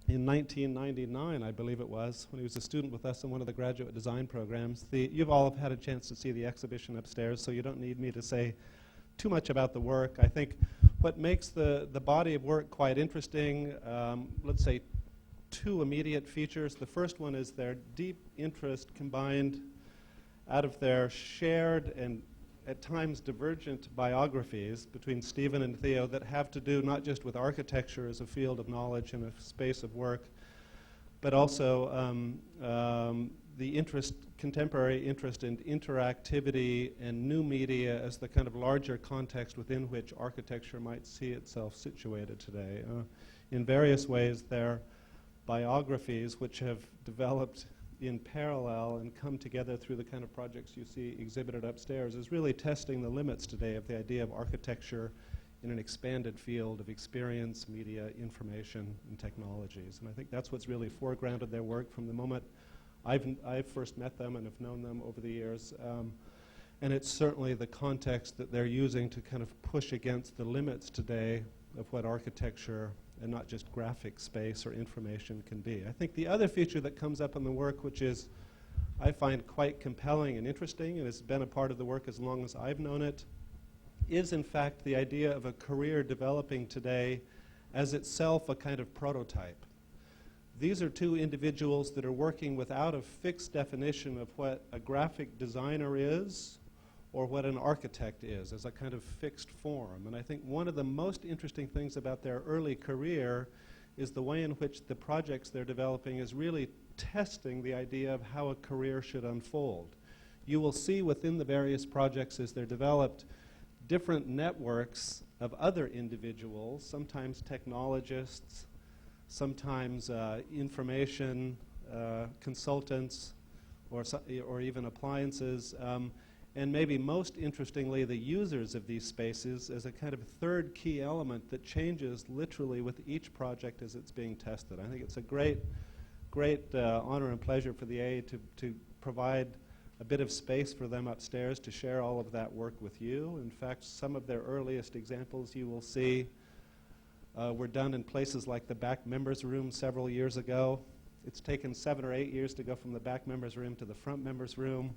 in 1999, I believe it was, when he was a student with us in one of the graduate design programs. You've all had a chance to see the exhibition upstairs, so you don't need me to say too much about the work. I think what makes the body of work quite interesting, let's say two immediate features. The first one is their deep interest combined out of their shared and at times divergent biographies between Stephen and Theo that have to do not just with architecture as a field of knowledge and a space of work, but also the contemporary interest in interactivity and new media as the kind of larger context within which architecture might see itself situated today. In various ways, their biographies, which have developed in parallel and come together through the kind of projects you see exhibited upstairs, is really testing the limits today of the idea of architecture in an expanded field of experience, media, information, and technologies. And I think that's what's really foregrounded their work from the moment I've first met them and have known them over the years. And it's certainly the context that they're using to kind of push against the limits today of what architecture and not just graphic space or information can be. I think the other feature that comes up in the work, which is I find quite compelling and interesting, and has been a part of the work as long as I've known it, is in fact the idea of a career developing today as itself a kind of prototype. These are two individuals that are working without a fixed definition of what a graphic designer is or what an architect is as a kind of fixed form. And I think one of the most interesting things about their early career is the way in which the projects they're developing is really testing the idea of how a career should unfold. You will see within the various projects as they're developed different networks of other individuals, sometimes technologists, sometimes information consultants, or even appliances, and maybe most interestingly, the users of these spaces as a kind of third key element that changes literally with each project as it's being tested. I think it's a great honor and pleasure for the AA to provide a bit of space for them upstairs to share all of that work with you. In fact, some of their earliest examples you will see were done in places like the back members room several years ago. It's taken 7 or 8 years to go from the back members room to the front members room,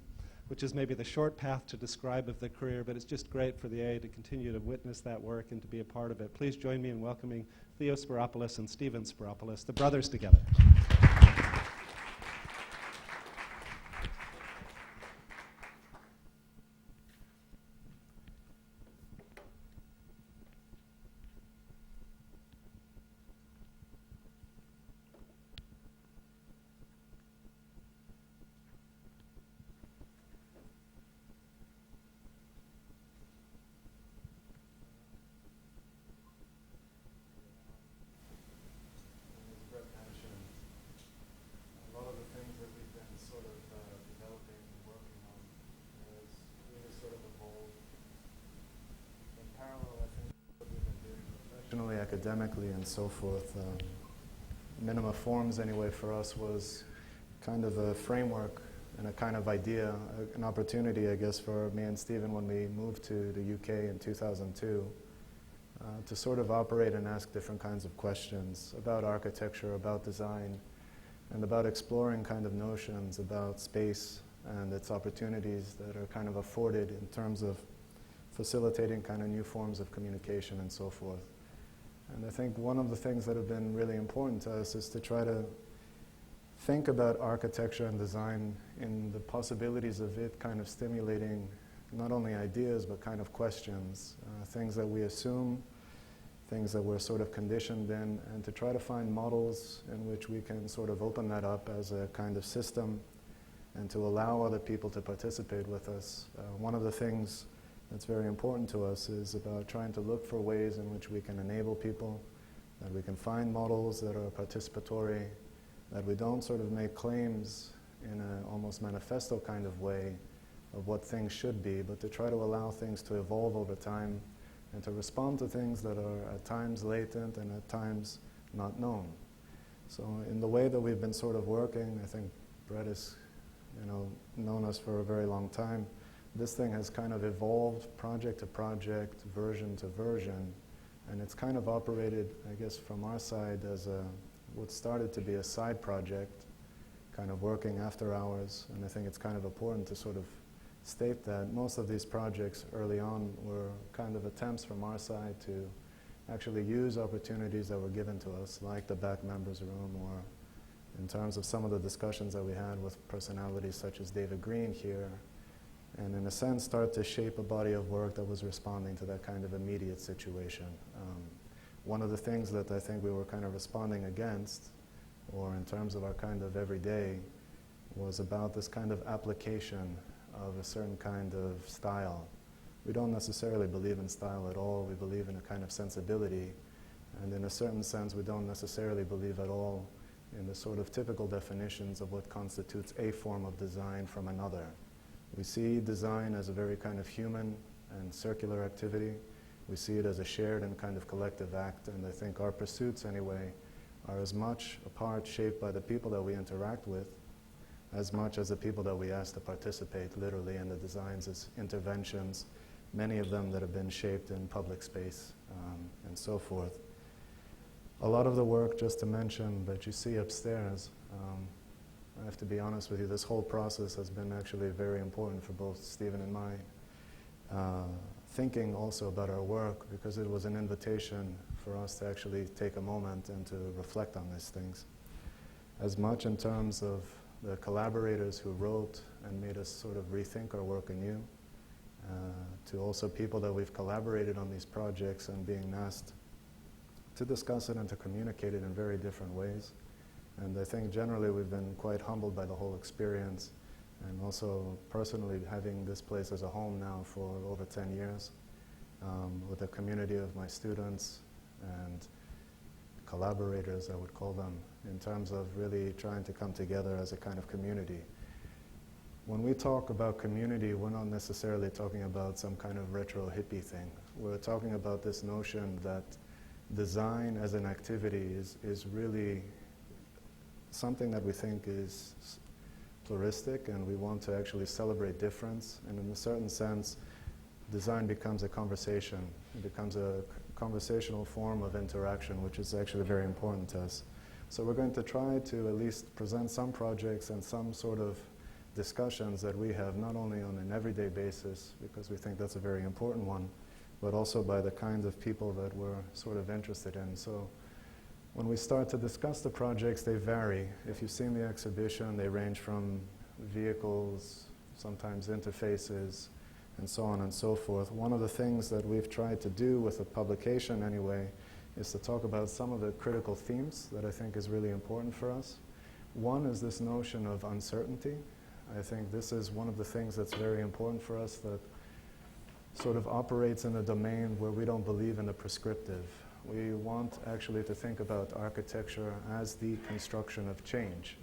which is maybe the short path to describe of the career, but it's just great for the AA to continue to witness that work and to be a part of it. Please join me in welcoming Theo Spyropoulos and Stephen Spyropoulos, the brothers together. Academically and so forth. Minimaforms, anyway, for us was kind of a framework and a kind of idea, an opportunity, I guess, for me and Stephen when we moved to the UK in 2002 to sort of operate and ask different kinds of questions about architecture, about design, and about exploring kind of notions about space and its opportunities that are kind of afforded in terms of facilitating kind of new forms of communication and so forth. And I think one of the things that have been really important to us is to try to think about architecture and design in the possibilities of it kind of stimulating not only ideas but kind of questions, things that we assume, things that we're sort of conditioned in, and to try to find models in which we can sort of open that up as a kind of system and to allow other people to participate with us. One of the things that's very important to us is about trying to look for ways in which we can enable people, that we can find models that are participatory, that we don't sort of make claims in an almost manifesto kind of way of what things should be, but to try to allow things to evolve over time and to respond to things that are at times latent and at times not known. So in the way that we've been sort of working, I think Brett has known us for a very long time. This thing has kind of evolved project to project, version to version, and it's kind of operated, I guess, from our side as a what started to be a side project, kind of working after hours, and I think it's kind of important to sort of state that most of these projects early on were kind of attempts from our side to actually use opportunities that were given to us, like the back members room, or in terms of some of the discussions that we had with personalities such as David Greene here, and in a sense start to shape a body of work that was responding to that kind of immediate situation. One of the things that I think we were kind of responding against, or in terms of our kind of everyday, was about this kind of application of a certain kind of style. We don't necessarily believe in style at all. We believe in a kind of sensibility, and in a certain sense we don't necessarily believe at all in the sort of typical definitions of what constitutes a form of design from another. We see design as a very kind of human and circular activity. We see it as a shared and kind of collective act, and I think our pursuits anyway are as much a part shaped by the people that we interact with as much as the people that we ask to participate literally in the designs as interventions, many of them that have been shaped in public space and so forth. A lot of the work, just to mention, that you see upstairs, I have to be honest with you, this whole process has been actually very important for both Stephen and my thinking also about our work, because it was an invitation for us to actually take a moment and to reflect on these things. As much in terms of the collaborators who wrote and made us sort of rethink our work anew, to also people that we've collaborated on these projects and being asked to discuss it and to communicate it in very different ways. And I think generally we've been quite humbled by the whole experience, and also personally having this place as a home now for over 10 years, with a community of my students and collaborators, I would call them, in terms of really trying to come together as a kind of community. When we talk about community, we're not necessarily talking about some kind of retro hippie thing. We're talking about this notion that design as an activity is really something that we think is pluralistic, and we want to actually celebrate difference. And in a certain sense, design becomes a conversation. It becomes a conversational form of interaction, which is actually very important to us. So we're going to try to at least present some projects and some sort of discussions that we have, not only on an everyday basis, because we think that's a very important one, but also by the kinds of people that we're sort of interested in. So when we start to discuss the projects, they vary. If you've seen the exhibition, they range from vehicles, sometimes interfaces, and so on and so forth. One of the things that we've tried to do with the publication anyway is to talk about some of the critical themes that I think is really important for us. One is this notion of uncertainty. I think this is one of the things that's very important for us, that sort of operates in a domain where we don't believe in the prescriptive. We want actually to think about architecture as the construction of change.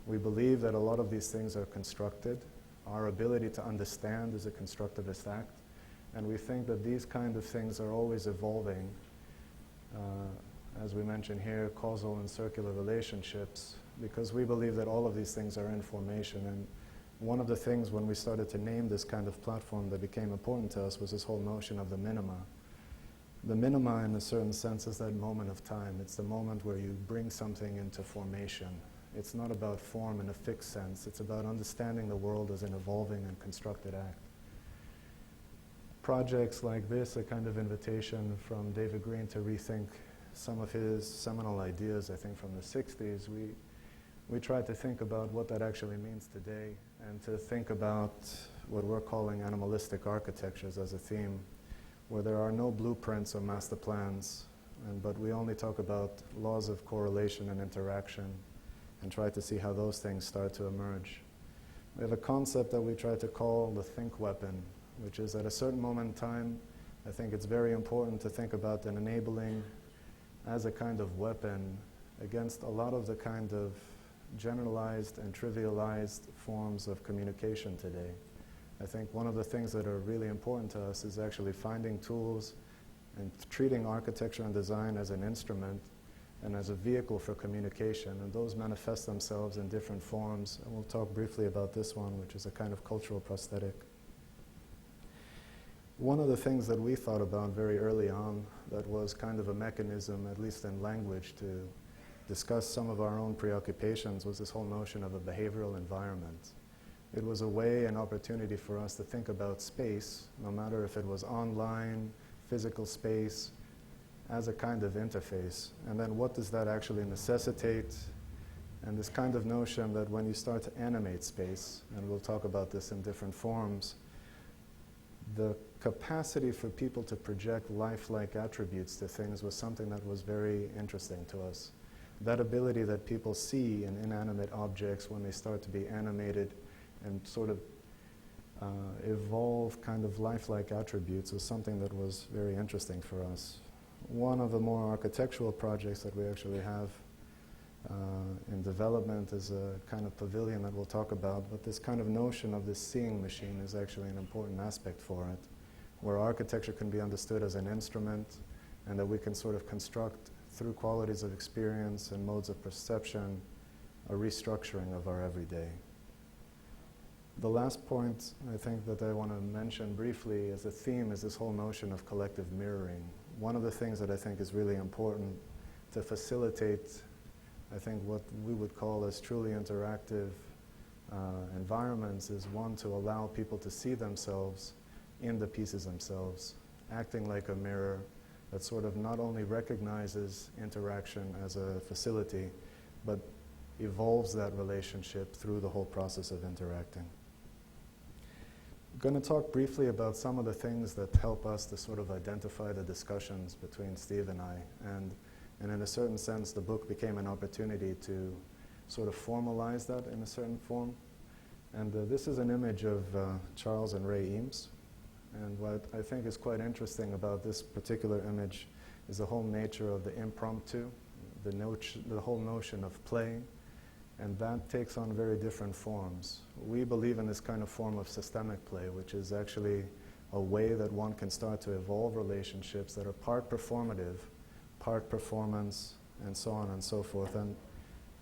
We believe that a lot of these things are constructed. Our ability to understand is a constructivist act, and we think that these kind of things are always evolving. As we mentioned here, causal and circular relationships, because we believe that all of these things are in formation. And one of the things when we started to name this kind of platform that became important to us was this whole notion of the minima. The minima, in a certain sense, is that moment of time. It's the moment where you bring something into formation. It's not about form in a fixed sense. It's about understanding the world as an evolving and constructed act. Projects like this, a kind of invitation from David Greene to rethink some of his seminal ideas, I think from the 60s, we try to think about what that actually means today, and to think about what we're calling animalistic architectures as a theme, where there are no blueprints or master plans, but we only talk about laws of correlation and interaction, and try to see how those things start to emerge. We have a concept that we try to call the think weapon, which is at a certain moment in time, I think it's very important to think about an enabling as a kind of weapon against a lot of the kind of generalized and trivialized forms of communication today. I think one of the things that are really important to us is actually finding tools and treating architecture and design as an instrument and as a vehicle for communication, and those manifest themselves in different forms. And we'll talk briefly about this one, which is a kind of cultural prosthetic. One of the things that we thought about very early on that was kind of a mechanism, at least in language, to discuss some of our own preoccupations was this whole notion of a behavioral environment. It was a way, an opportunity for us to think about space, no matter if it was online, physical space, as a kind of interface. And then what does that actually necessitate? And this kind of notion that when you start to animate space, and we'll talk about this in different forms, the capacity for people to project lifelike attributes to things was something that was very interesting to us. That ability that people see in inanimate objects when they start to be animated and sort of evolve kind of lifelike attributes was something that was very interesting for us. One of the more architectural projects that we actually have in development is a kind of pavilion that we'll talk about, but this kind of notion of this seeing machine is actually an important aspect for it, where architecture can be understood as an instrument and that we can sort of construct through qualities of experience and modes of perception a restructuring of our everyday. The last point I think that I want to mention briefly as a theme is this whole notion of collective mirroring. One of the things that I think is really important to facilitate, I think, what we would call as truly interactive environments is one, to allow people to see themselves in the pieces themselves, acting like a mirror that sort of not only recognizes interaction as a facility, but evolves that relationship through the whole process of interacting. I'm going to talk briefly about some of the things that help us to sort of identify the discussions between Steve and I. And in a certain sense, the book became an opportunity to sort of formalize that in a certain form. And this is an image of Charles and Ray Eames. And what I think is quite interesting about this particular image is the whole nature of the impromptu, the whole notion of play. And that takes on very different forms. We believe in this kind of form of systemic play, which is actually a way that one can start to evolve relationships that are part performative, part performance, and so on and so forth. And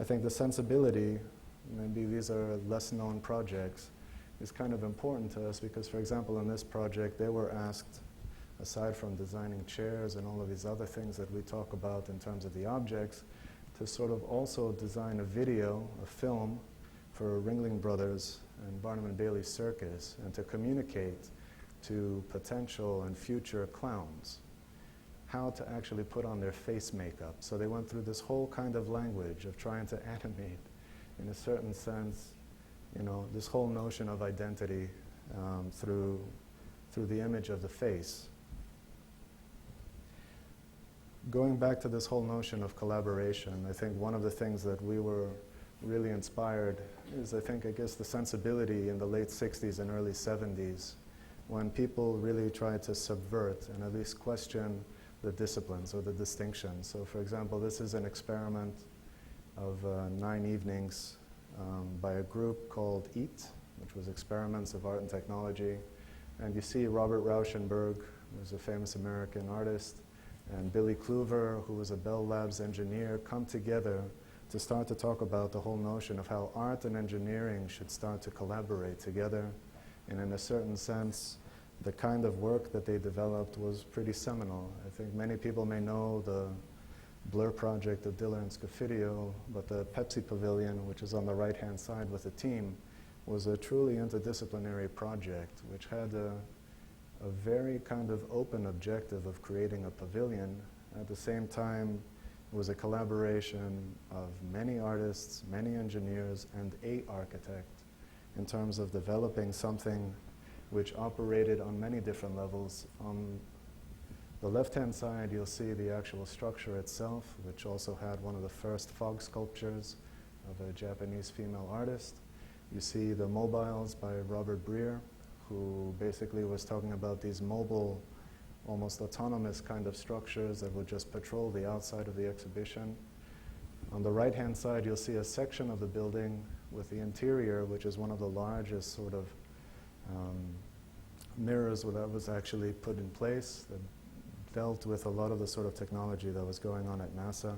I think the sensibility, maybe these are less known projects, is kind of important to us because, for example, in this project, they were asked, aside from designing chairs and all of these other things that we talk about in terms of the objects, to sort of also design a video, a film, for Ringling Brothers and Barnum and Bailey Circus, and to communicate to potential and future clowns how to actually put on their face makeup. So they went through this whole kind of language of trying to animate, in a certain sense, you know, this whole notion of identity through the image of the face. Going back to this whole notion of collaboration, I think one of the things that we were really inspired is, I guess, the sensibility in the late 60s and early 70s when people really tried to subvert and at least question the disciplines or the distinctions. So, for example, this is an experiment of 9 evenings by a group called EAT, which was Experiments of Art and Technology. And you see Robert Rauschenberg, who's a famous American artist, and Billy Kluver, who was a Bell Labs engineer, come together to start to talk about the whole notion of how art and engineering should start to collaborate together. And in a certain sense, the kind of work that they developed was pretty seminal. I think many people may know the Blur project of Diller and Scofidio, but the Pepsi Pavilion, which is on the right-hand side with the team, was a truly interdisciplinary project, which had a very kind of open objective of creating a pavilion. At the same time, it was a collaboration of many artists, many engineers, and an architect in terms of developing something which operated on many different levels. On the left-hand side, you'll see the actual structure itself, which also had one of the first fog sculptures of a Japanese female artist. You see the mobiles by Robert Breer, who basically was talking about these mobile, almost autonomous kind of structures that would just patrol the outside of the exhibition. On the right-hand side, you'll see a section of the building with the interior, which is one of the largest sort of mirrors that was actually put in place that dealt with a lot of the sort of technology that was going on at NASA.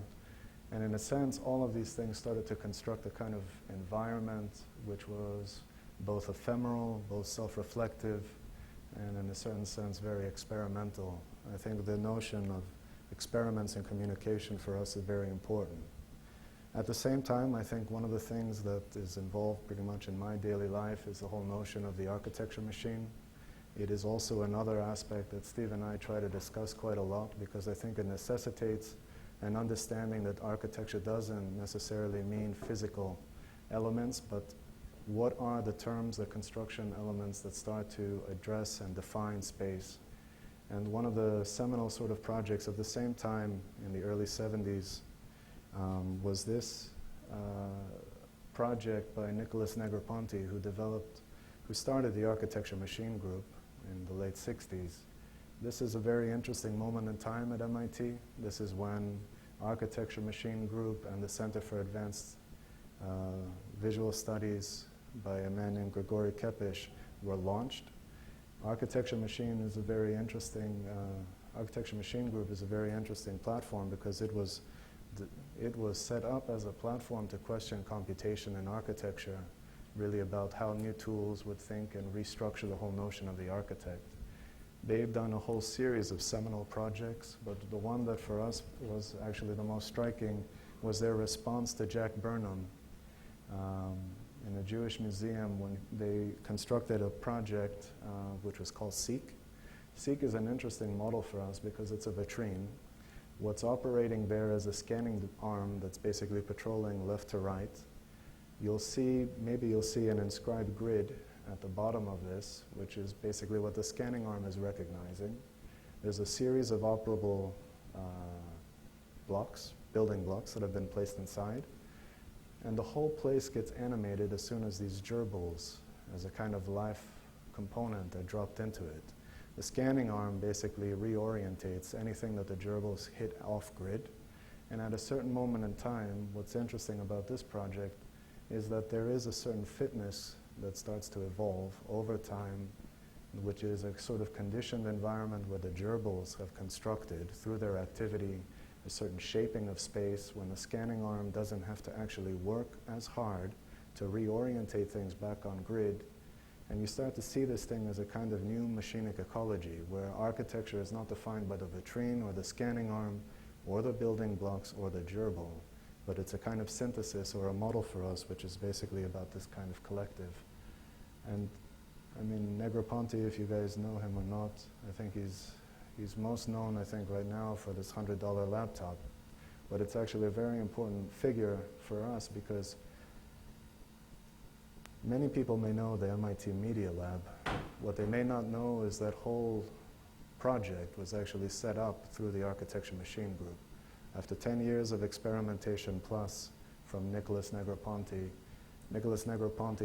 And in a sense, all of these things started to construct a kind of environment which was both ephemeral, both self-reflective, and in a certain sense, very experimental. I think the notion of experiments in communication for us is very important. At the same time, I think one of the things that is involved pretty much in my daily life is the whole notion of the architecture machine. It is also another aspect that Steve and I try to discuss quite a lot, because I think it necessitates an understanding that architecture doesn't necessarily mean physical elements, but what are the terms, the construction elements that start to address and define space. And one of the seminal sort of projects of the same time in the early 70s was this project by Nicholas Negroponte, who started the Architecture Machine Group in the late 60s. This is a very interesting moment in time at MIT. This is when Architecture Machine Group and the Center for Advanced Visual Studies by a man named Grigory Kepish were launched. Architecture Machine is a very interesting, Architecture Machine Group is a very interesting platform, because it was set up as a platform to question computation in architecture, really about how new tools would think and restructure the whole notion of the architect. They've done a whole series of seminal projects, but the one that for us was actually the most striking was their response to Jack Burnham in a Jewish museum when they constructed a project which was called Seek. Seek is an interesting model for us because it's a vitrine. What's operating there is a scanning arm that's basically patrolling left to right. Maybe you'll see an inscribed grid at the bottom of this, which is basically what the scanning arm is recognizing. There's a series of operable building blocks that have been placed inside. And the whole place gets animated as soon as these gerbils, as a kind of life component, are dropped into it. The scanning arm basically reorientates anything that the gerbils hit off-grid. And at a certain moment in time, what's interesting about this project is that there is a certain fitness that starts to evolve over time, which is a sort of conditioned environment where the gerbils have constructed, through their activity, a certain shaping of space when the scanning arm doesn't have to actually work as hard to reorientate things back on grid. And you start to see this thing as a kind of new machinic ecology, where architecture is not defined by the vitrine or the scanning arm or the building blocks or the gerbil, but it's a kind of synthesis or a model for us, which is basically about this kind of collective. And I mean, Negroponte, if you guys know him or not, I think he's most known, I think, right now for this $100 laptop. But it's actually a very important figure for us, because many people may know the MIT Media Lab. What they may not know is that whole project was actually set up through the Architecture Machine Group. After 10 years of experimentation plus from Nicholas Negroponte,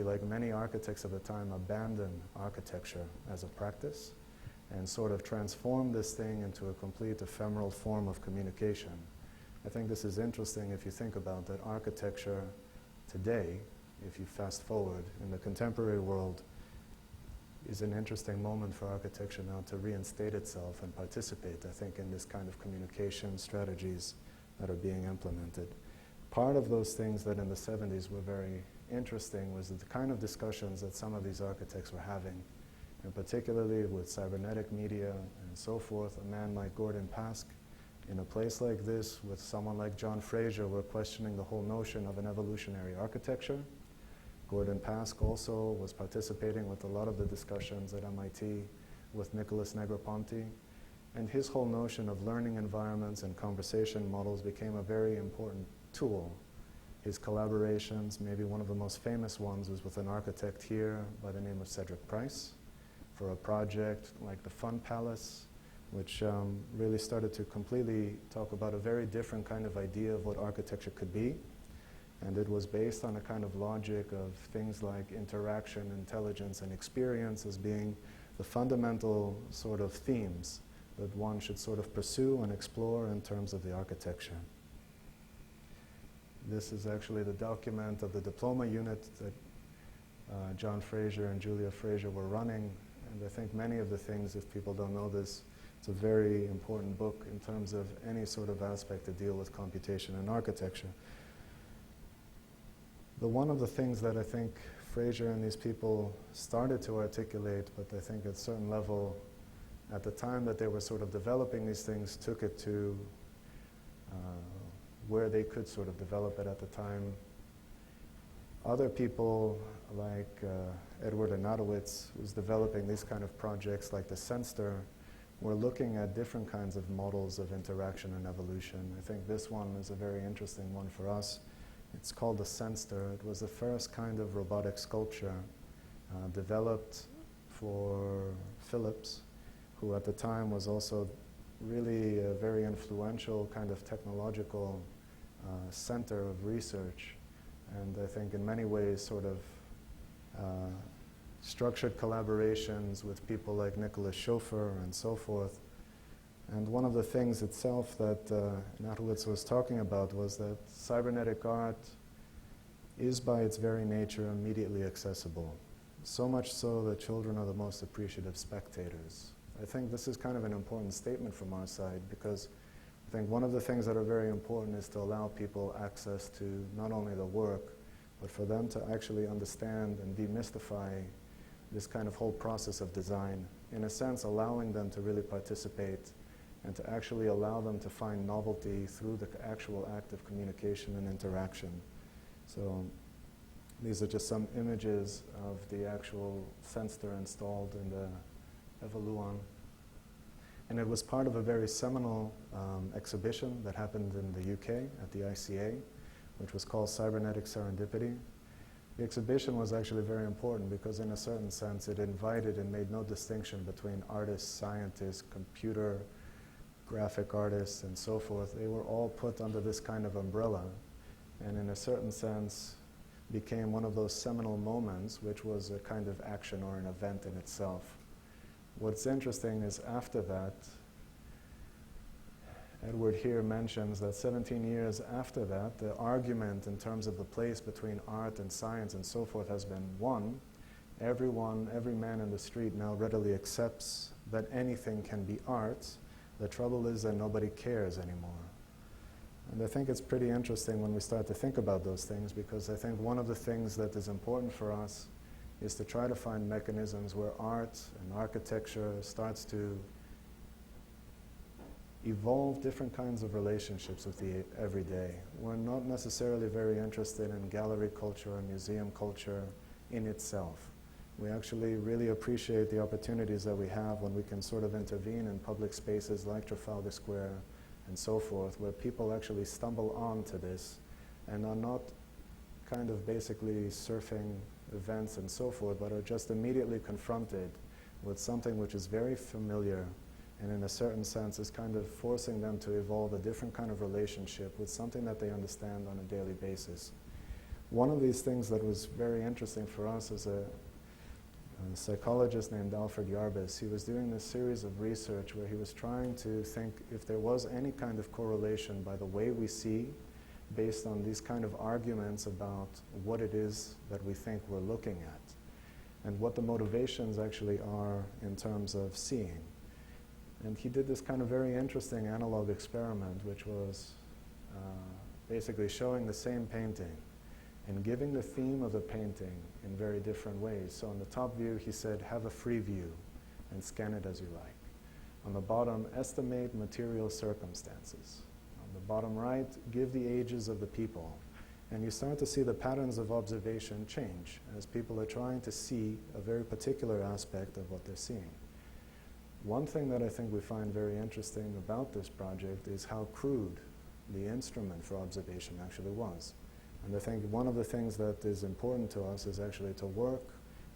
like many architects of the time, abandoned architecture as a practice and sort of transformed this thing into a complete ephemeral form of communication. I think this is interesting if you think about that architecture today, if you fast forward in the contemporary world, is an interesting moment for architecture now to reinstate itself and participate, I think, in this kind of communication strategies that are being implemented. Part of those things that in the 70s were very interesting was the kind of discussions that some of these architects were having, and particularly with cybernetic media and so forth. A man like Gordon Pask, in a place like this, with someone like John Fraser, were questioning the whole notion of an evolutionary architecture. Gordon Pask also was participating with a lot of the discussions at MIT with Nicholas Negroponte, and his whole notion of learning environments and conversation models became a very important tool. His collaborations, maybe one of the most famous ones, was with an architect here by the name of Cedric Price for a project like the Fun Palace, which really started to completely talk about a very different kind of idea of what architecture could be. And it was based on a kind of logic of things like interaction, intelligence, and experience as being the fundamental sort of themes that one should sort of pursue and explore in terms of the architecture. This is actually the document of the diploma unit that John Fraser and Julia Fraser were running. And I think many of the things, if people don't know this, it's a very important book in terms of any sort of aspect to deal with computation and architecture. One of the things that I think Fraser and these people started to articulate, but I think at a certain level, at the time that they were sort of developing these things, took it to where they could sort of develop it at the time. Other people like Edward Anatowicz, who's developing these kind of projects like the Centre, were looking at different kinds of models of interaction and evolution. I think this one is a very interesting one for us. It's called the Centre. It was the first kind of robotic sculpture developed for Philips, who at the time was also really a very influential kind of technological center of research. And I think in many ways sort of structured collaborations with people like Nicholas Schofer and so forth. And one of the things itself that Anatowicz was talking about was that cybernetic art is by its very nature immediately accessible. So much so that children are the most appreciative spectators. I think this is kind of an important statement from our side, because I think one of the things that are very important is to allow people access to not only the work, but for them to actually understand and demystify this kind of whole process of design, in a sense allowing them to really participate and to actually allow them to find novelty through the actual act of communication and interaction. So these are just some images of the actual Centre installed in the Evoluon. And it was part of a very seminal exhibition that happened in the UK at the ICA, which was called Cybernetic Serendipity. The exhibition was actually very important because in a certain sense it invited and made no distinction between artists, scientists, computer, graphic artists, and so forth. They were all put under this kind of umbrella, and in a certain sense became one of those seminal moments, which was a kind of action or an event in itself. What's interesting is after that, Edward here mentions that 17 years after that, the argument in terms of the place between art and science and so forth has been won. Everyone, every man in the street now readily accepts that anything can be art. The trouble is that nobody cares anymore. And I think it's pretty interesting when we start to think about those things, because I think one of the things that is important for us is to try to find mechanisms where art and architecture starts to evolve different kinds of relationships with the everyday. We're not necessarily very interested in gallery culture or museum culture in itself. We actually really appreciate the opportunities that we have when we can sort of intervene in public spaces like Trafalgar Square and so forth, where people actually stumble onto this and are not kind of basically surfing events and so forth, but are just immediately confronted with something which is very familiar, and in a certain sense is kind of forcing them to evolve a different kind of relationship with something that they understand on a daily basis. One of these things that was very interesting for us is a psychologist named Alfred Yarbus. He was doing this series of research where he was trying to think if there was any kind of correlation by the way we see, based on these kind of arguments about what it is that we think we're looking at, and what the motivations actually are in terms of seeing. And he did this kind of very interesting analog experiment, which was basically showing the same painting and giving the theme of the painting in very different ways. So on the top view, he said, have a free view and scan it as you like. On the bottom, estimate material circumstances. On the bottom right, give the ages of the people. And you start to see the patterns of observation change as people are trying to see a very particular aspect of what they're seeing. One thing that I think we find very interesting about this project is how crude the instrument for observation actually was. And I think one of the things that is important to us is actually to work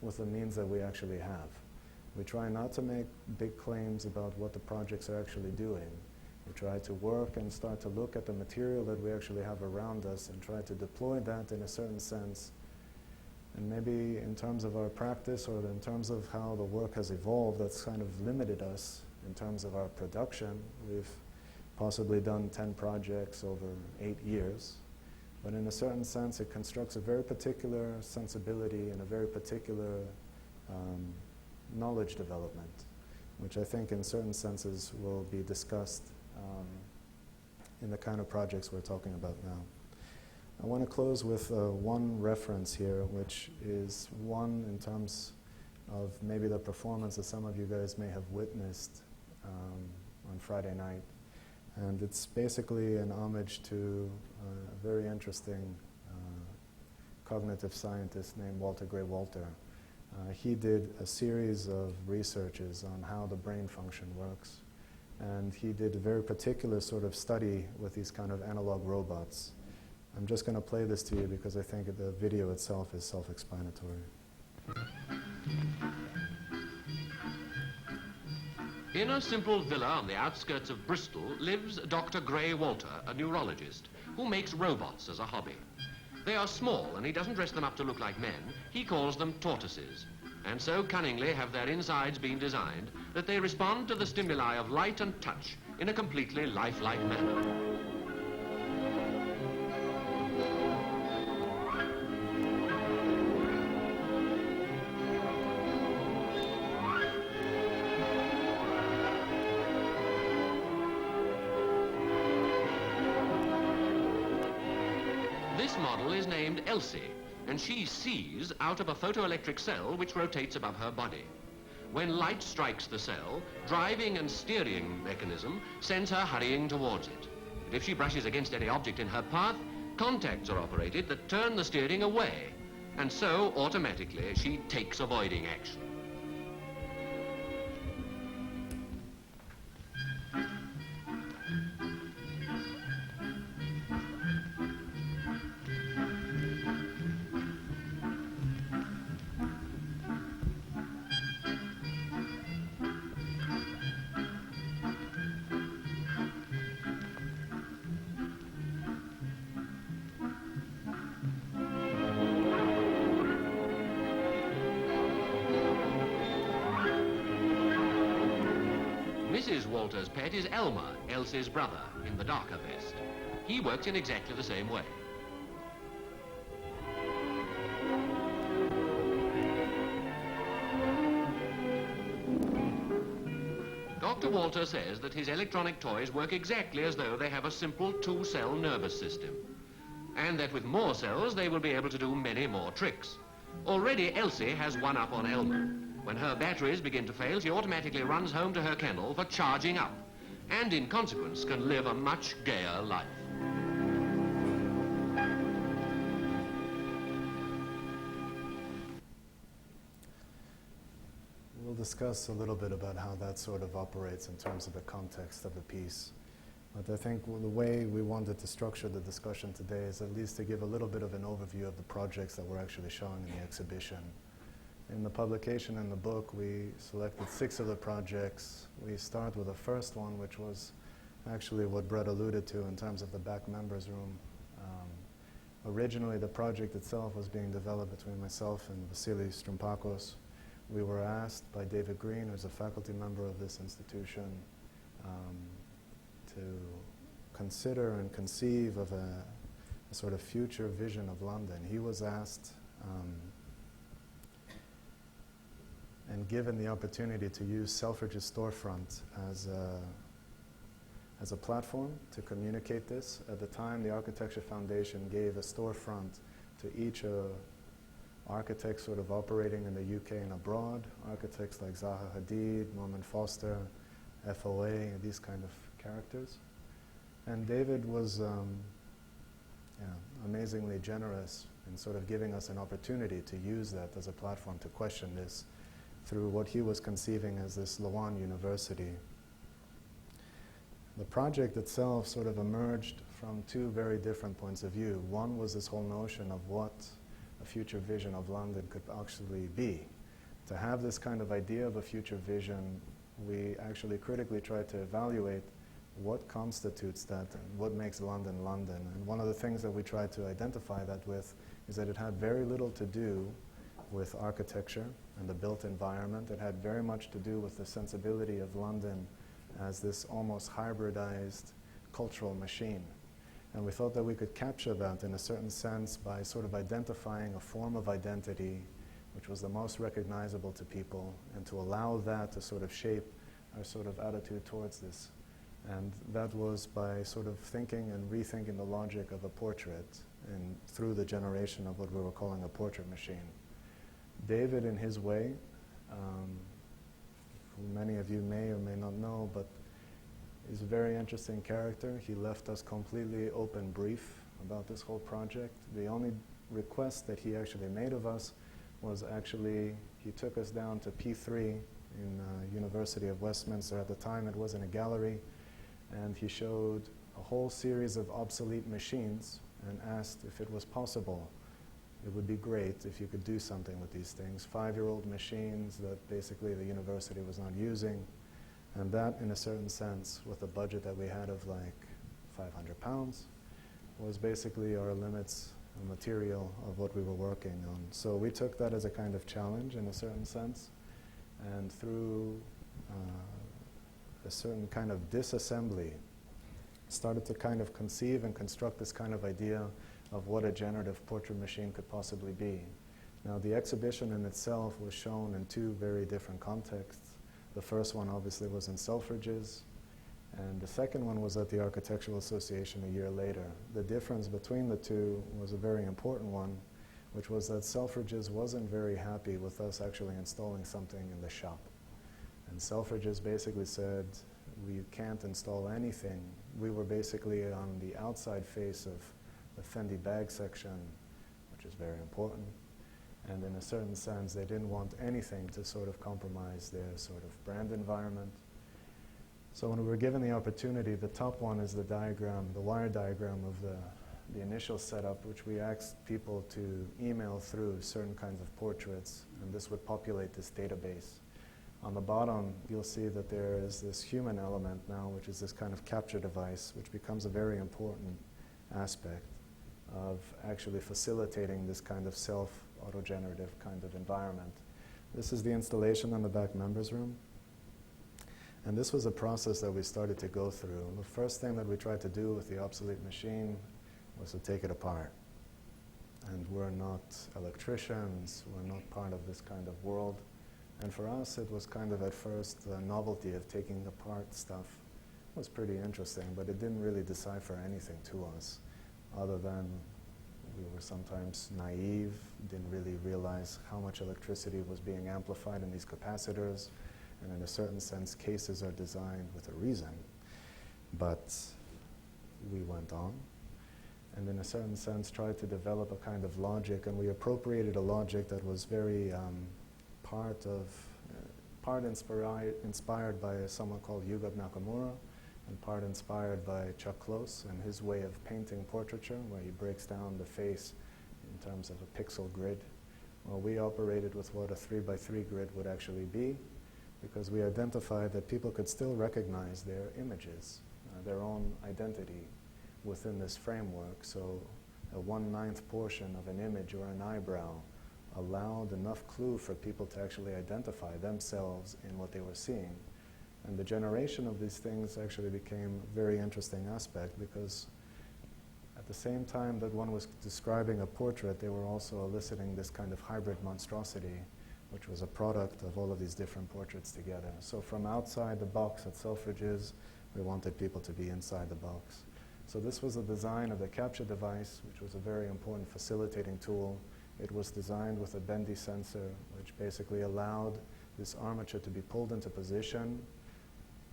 with the means that we actually have. We try not to make big claims about what the projects are actually doing. We try to work and start to look at the material that we actually have around us and try to deploy that in a certain sense. And maybe in terms of our practice or in terms of how the work has evolved, that's kind of limited us in terms of our production. We've possibly done 10 projects over 8 years. But in a certain sense, it constructs a very particular sensibility and a very particular knowledge development, which I think in certain senses will be discussed in the kind of projects we're talking about now. I want to close with one reference here, which is one in terms of maybe the performance that some of you guys may have witnessed on Friday night. And it's basically an homage to a very interesting cognitive scientist named Walter Gray Walter. He did a series of researches on how the brain function works. And he did a very particular sort of study with these kind of analog robots. I'm just going to play this to you because I think the video itself is self-explanatory. In a simple villa on the outskirts of Bristol lives Dr. Gray Walter, a neurologist, who makes robots as a hobby. They are small, and he doesn't dress them up to look like men. He calls them tortoises, and so cunningly have their insides been designed that they respond to the stimuli of light and touch in a completely lifelike manner. This model is named Elsie, and she sees out of a photoelectric cell which rotates above her body. When light strikes the cell, driving and steering mechanism sends her hurrying towards it. But if she brushes against any object in her path, contacts are operated that turn the steering away, and so automatically she takes avoiding action. Mrs. Walter's pet is Elmer, Elsie's brother, in the darker vest. He works in exactly the same way. Dr. Walter says that his electronic toys work exactly as though they have a simple two-cell nervous system, and that with more cells they will be able to do many more tricks. Already Elsie has one up on Elmer. When her batteries begin to fail, she automatically runs home to her kennel for charging up, and in consequence can live a much gayer life. We'll discuss a little bit about how that sort of operates in terms of the context of the piece. But I think the way we wanted to structure the discussion today is at least to give a little bit of an overview of the projects that we're actually showing in the exhibition. In the publication and the book, we selected 6 of the projects. We start with the first one, which was actually what Brett alluded to in terms of the back members room. Originally, the project itself was being developed between myself and Vasily Strumpakos. We were asked by David Greene, who's a faculty member of this institution, to consider and conceive of a sort of future vision of London. He was asked and given the opportunity to use Selfridge's storefront as a platform to communicate this. At the time, the Architecture Foundation gave a storefront to each architects sort of operating in the UK and abroad, architects like Zaha Hadid, Norman Foster, FOA, these kind of characters. And David was amazingly generous in sort of giving us an opportunity to use that as a platform to question this through what he was conceiving as this Lawan University. The project itself sort of emerged from 2 very different points of view. One was this whole notion of what a future vision of London could actually be. To have this kind of idea of a future vision, we actually critically tried to evaluate what constitutes that and what makes London London. And one of the things that we tried to identify that with is that it had very little to do with architecture and the built environment. It had very much to do with the sensibility of London as this almost hybridized cultural machine. And we thought that we could capture that in a certain sense by sort of identifying a form of identity which was the most recognizable to people, and to allow that to sort of shape our sort of attitude towards this. And that was by sort of thinking and rethinking the logic of a portrait and through the generation of what we were calling a portrait machine. David, in his way, who many of you may or may not know, but He's a very interesting character. He left us completely open brief about this whole project. The only request that he actually made of us was actually, he took us down to P3 in University of Westminster. At the time it was in a gallery, and he showed a whole series of obsolete machines and asked if it was possible. It would be great if you could do something with these things. 5-year-old machines that basically the university was not using. And that, in a certain sense, with a budget that we had of like £500, was basically our limits and material of what we were working on. So we took that as a kind of challenge in a certain sense. And through a certain kind of disassembly, started to kind of conceive and construct this kind of idea of what a generative portrait machine could possibly be. Now, the exhibition in itself was shown in 2 very different contexts. The first one obviously was in Selfridges, and the second one was at the Architectural Association a year later. The difference between the 2 was a very important one, which was that Selfridges wasn't very happy with us actually installing something in the shop. And Selfridges basically said, we can't install anything. We were basically on the outside face of the Fendi bag section, which is very important. And in a certain sense, they didn't want anything to sort of compromise their sort of brand environment. So when we were given the opportunity, the top one is the diagram, the wire diagram of the initial setup, which we asked people to email through certain kinds of portraits, and this would populate this database. On the bottom, you'll see that there is this human element now, which is this kind of capture device, which becomes a very important aspect of actually facilitating this kind of self-autogenerative kind of environment. This is the installation in the back members room. And this was a process that we started to go through. The first thing that we tried to do with the obsolete machine was to take it apart. And we're not electricians, we're not part of this kind of world. And for us, it was kind of at first the novelty of taking apart stuff. It was pretty interesting, but it didn't really decipher anything to us, other than we were sometimes naive, didn't really realize how much electricity was being amplified in these capacitors. And in a certain sense, cases are designed with a reason. But we went on, and in a certain sense, tried to develop a kind of logic, and we appropriated a logic that was very part inspired by someone called Yugab Nakamura, and part inspired by Chuck Close and his way of painting portraiture, where he breaks down the face in terms of a pixel grid. Well, we operated with what a 3x3 grid would actually be, because we identified that people could still recognize their images, their own identity within this framework. So a 1/9 portion of an image or an eyebrow allowed enough clue for people to actually identify themselves in what they were seeing. And the generation of these things actually became a very interesting aspect, because at the same time that one was describing a portrait, they were also eliciting this kind of hybrid monstrosity, which was a product of all of these different portraits together. So from outside the box at Selfridges, we wanted people to be inside the box. So this was a design of the capture device, which was a very important facilitating tool. It was designed with a bendy sensor, which basically allowed this armature to be pulled into position.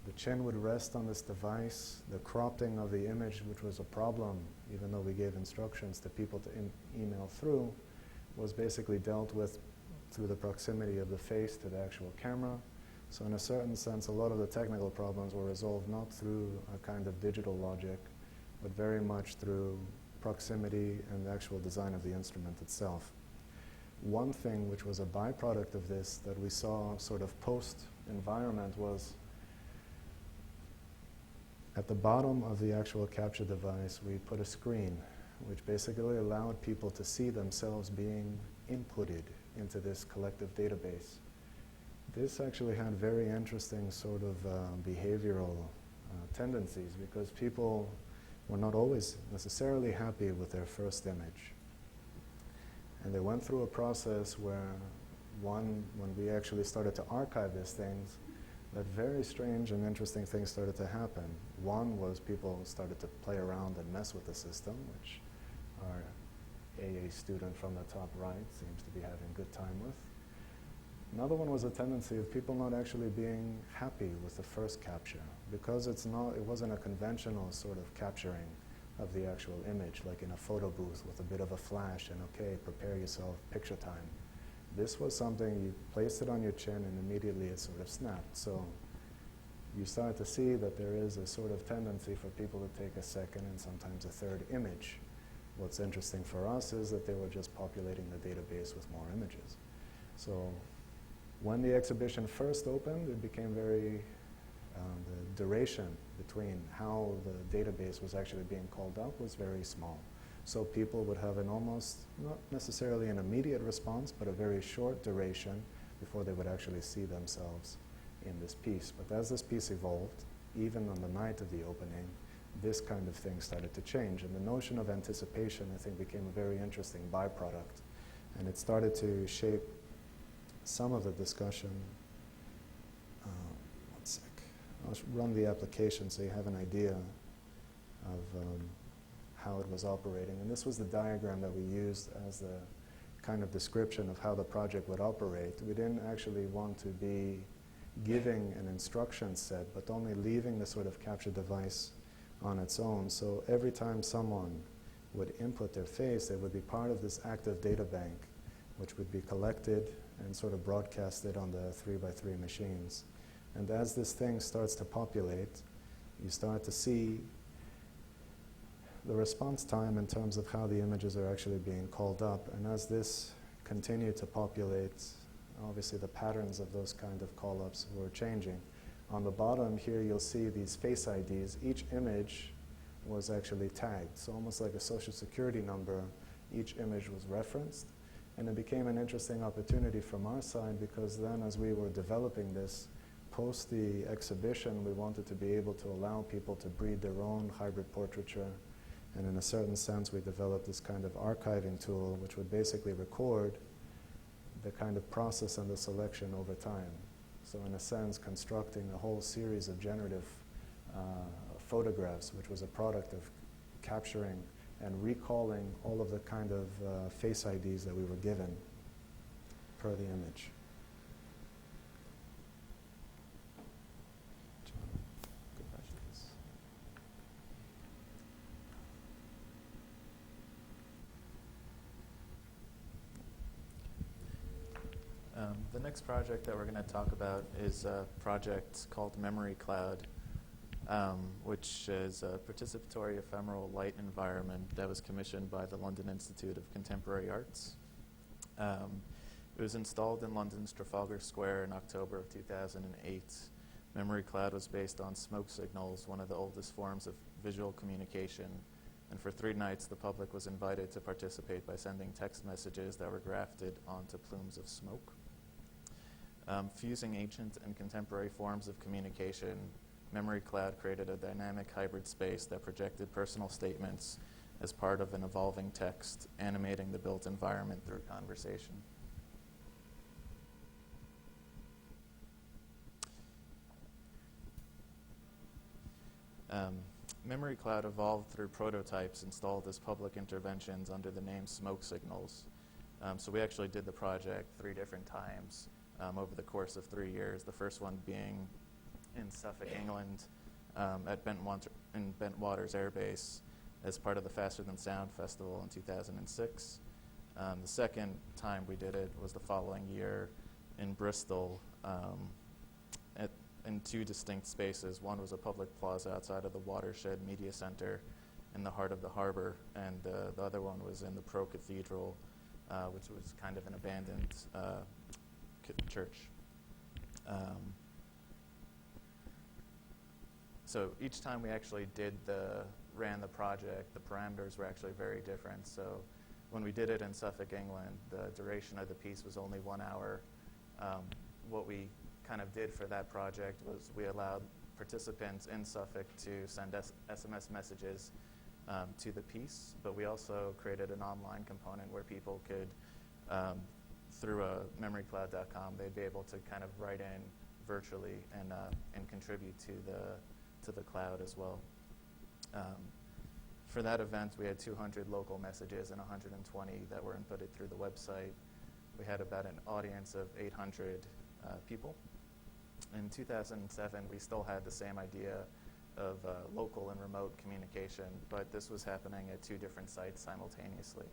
The chin would rest on this device. The cropping of the image, which was a problem, even though we gave instructions to people to email through, was basically dealt with through the proximity of the face to the actual camera. So in a certain sense, a lot of the technical problems were resolved not through a kind of digital logic, but very much through proximity and the actual design of the instrument itself. One thing which was a byproduct of this that we saw sort of post-environment was at the bottom of the actual capture device, we put a screen, which basically allowed people to see themselves being inputted into this collective database. This actually had very interesting sort of behavioral tendencies, because people were not always necessarily happy with their first image. And they went through a process where when we actually started to archive these things, that very strange and interesting things started to happen. One was people started to play around and mess with the system, which our AA student from the top right seems to be having a good time with. Another one was a tendency of people not actually being happy with the first capture, because it wasn't a conventional sort of capturing of the actual image, like in a photo booth with a bit of a flash and, okay, prepare yourself, picture time. This was something, you placed it on your chin and immediately it sort of snapped. So you start to see that there is a sort of tendency for people to take a second and sometimes a third image. What's interesting for us is that they were just populating the database with more images. So when the exhibition first opened, it became very, the duration between how the database was actually being called up was very small. So people would have an almost, not necessarily an immediate response, but a very short duration before they would actually see themselves in this piece. But as this piece evolved, even on the night of the opening, this kind of thing started to change. And the notion of anticipation, I think, became a very interesting byproduct. And it started to shape some of the discussion. One sec. I'll run the application so you have an idea of how it was operating. And this was the diagram that we used as the kind of description of how the project would operate. We didn't actually want to be giving an instruction set, but only leaving the sort of capture device on its own. So every time someone would input their face, they would be part of this active data bank, which would be collected and sort of broadcasted on the 3x3 machines. And as this thing starts to populate, you start to see the response time in terms of how the images are actually being called up. And as this continued to populate, obviously the patterns of those kind of call-ups were changing. On the bottom here, you'll see these face IDs. Each image was actually tagged. So almost like a social security number, each image was referenced. And it became an interesting opportunity from our side, because then as we were developing this, post the exhibition, we wanted to be able to allow people to breed their own hybrid portraiture. And in a certain sense, we developed this kind of archiving tool, which would basically record the kind of process and the selection over time. So in a sense, constructing a whole series of generative photographs, which was a product of capturing and recalling all of the kind of face IDs that we were given per the image. The next project that we're going to talk about is a project called Memory Cloud, which is a participatory ephemeral light environment that was commissioned by the London Institute of Contemporary Arts. It was installed in London's Trafalgar Square in October of 2008. Memory Cloud was based on smoke signals, one of the oldest forms of visual communication. And for 3 nights, the public was invited to participate by sending text messages that were grafted onto plumes of smoke. Fusing ancient and contemporary forms of communication, Memory Cloud created a dynamic hybrid space that projected personal statements as part of an evolving text, animating the built environment through conversation. Memory Cloud evolved through prototypes installed as public interventions under the name Smoke Signals. So we actually did the project 3 different times over the course of 3 years, the first one being in Suffolk, England, at Bentwaters Air Base as part of the Faster Than Sound Festival in 2006. The second time we did it was the following year in Bristol, in 2 distinct spaces. One was a public plaza outside of the Watershed Media Center in the heart of the harbor, and the other one was in the Pro Cathedral, which was kind of an abandoned church. So each time we actually ran the project, the parameters were actually very different. So when we did it in Suffolk, England, the duration of the piece was only 1 hour. What we kind of did for that project was we allowed participants in Suffolk to send SMS messages to the piece, but we also created an online component where people could, through memorycloud.com, they'd be able to kind of write in virtually and contribute to the cloud as well. For that event, we had 200 local messages and 120 that were inputted through the website. we had about an audience of 800 people. In 2007, we still had the same idea of local and remote communication, but this was happening at 2 different sites simultaneously.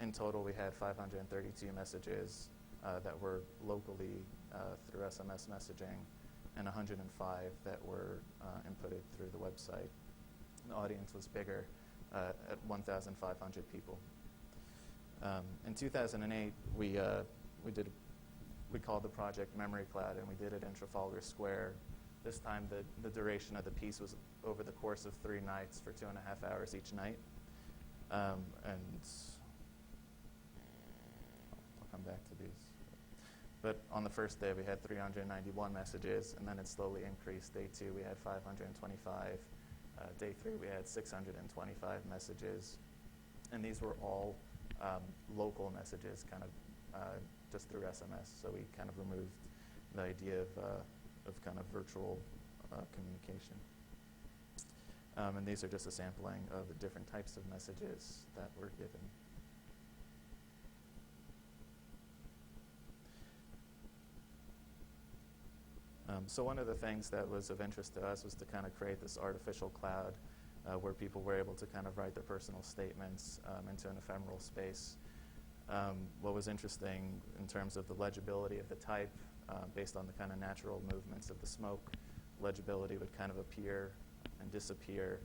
In total, we had 532 messages that were locally through SMS messaging, and 105 that were inputted through the website. The audience was bigger at 1,500 people. In 2008, we called the project Memory Cloud, and we did it in Trafalgar Square. This time, the duration of the piece was over the course of 3 nights for 2.5 hours each night. And I'll come back to these. But on the first day, we had 391 messages, and then it slowly increased. Day 2, we had 525. Day 3, we had 625 messages. And these were all local messages, kind of just through SMS. So we kind of removed the idea of kind of virtual communication. And these are just a sampling of the different types of messages that were given. So one of the things that was of interest to us was to kind of create this artificial cloud where people were able to kind of write their personal statements into an ephemeral space. What was interesting in terms of the legibility of the type, based on the kind of natural movements of the smoke, legibility would kind of appear and disappear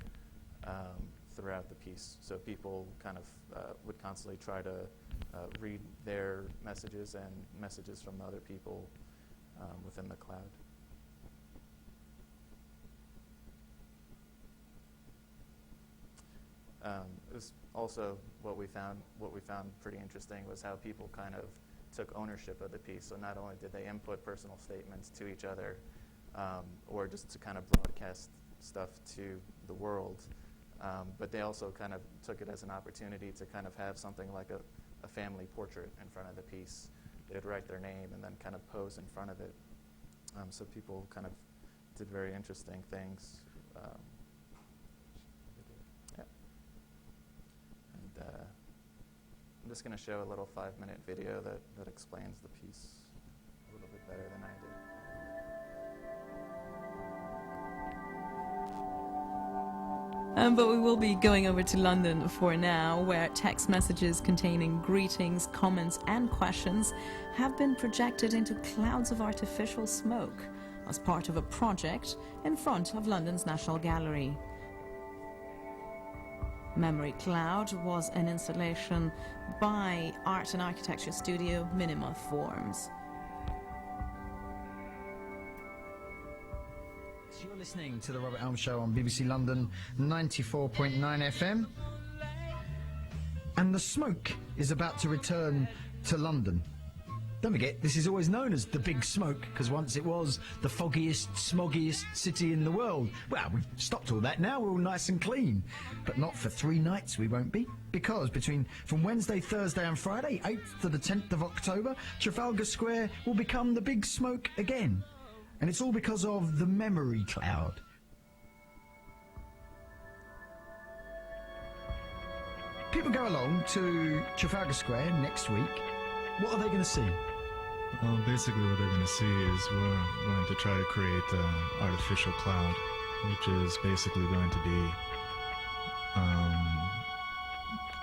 throughout the piece. So people kind of would constantly try to read their messages and messages from other people within the cloud. It was also what we found pretty interesting was how people kind of took ownership of the piece. So not only did they input personal statements to each other, or just to kind of broadcast stuff to the world, but they also kind of took it as an opportunity to kind of have something like a family portrait in front of the piece. They'd write their name and then kind of pose in front of it. So people kind of did very interesting things. I'm just going to show a little 5-minute video that explains the piece a little bit better than I did. But we will be going over to London for now, where text messages containing greetings, comments and questions have been projected into clouds of artificial smoke as part of a project in front of London's National Gallery. Memory Cloud was an installation by art and architecture studio Minimaforms. So you're listening to the Robert Elm Show on BBC London 94.9 FM. And the smoke is about to return to London. Don't forget, this is always known as the Big Smoke, because once it was the foggiest, smoggiest city in the world. Well, we've stopped all that now, we're all nice and clean. But not for 3 nights we won't be, because from Wednesday, Thursday and Friday, 8th to the 10th of October, Trafalgar Square will become the Big Smoke again. And it's all because of the Memory Cloud. People go along to Trafalgar Square next week. What are they going to see? Well, basically what they're going to see is we're going to try to create an artificial cloud, which is basically going to be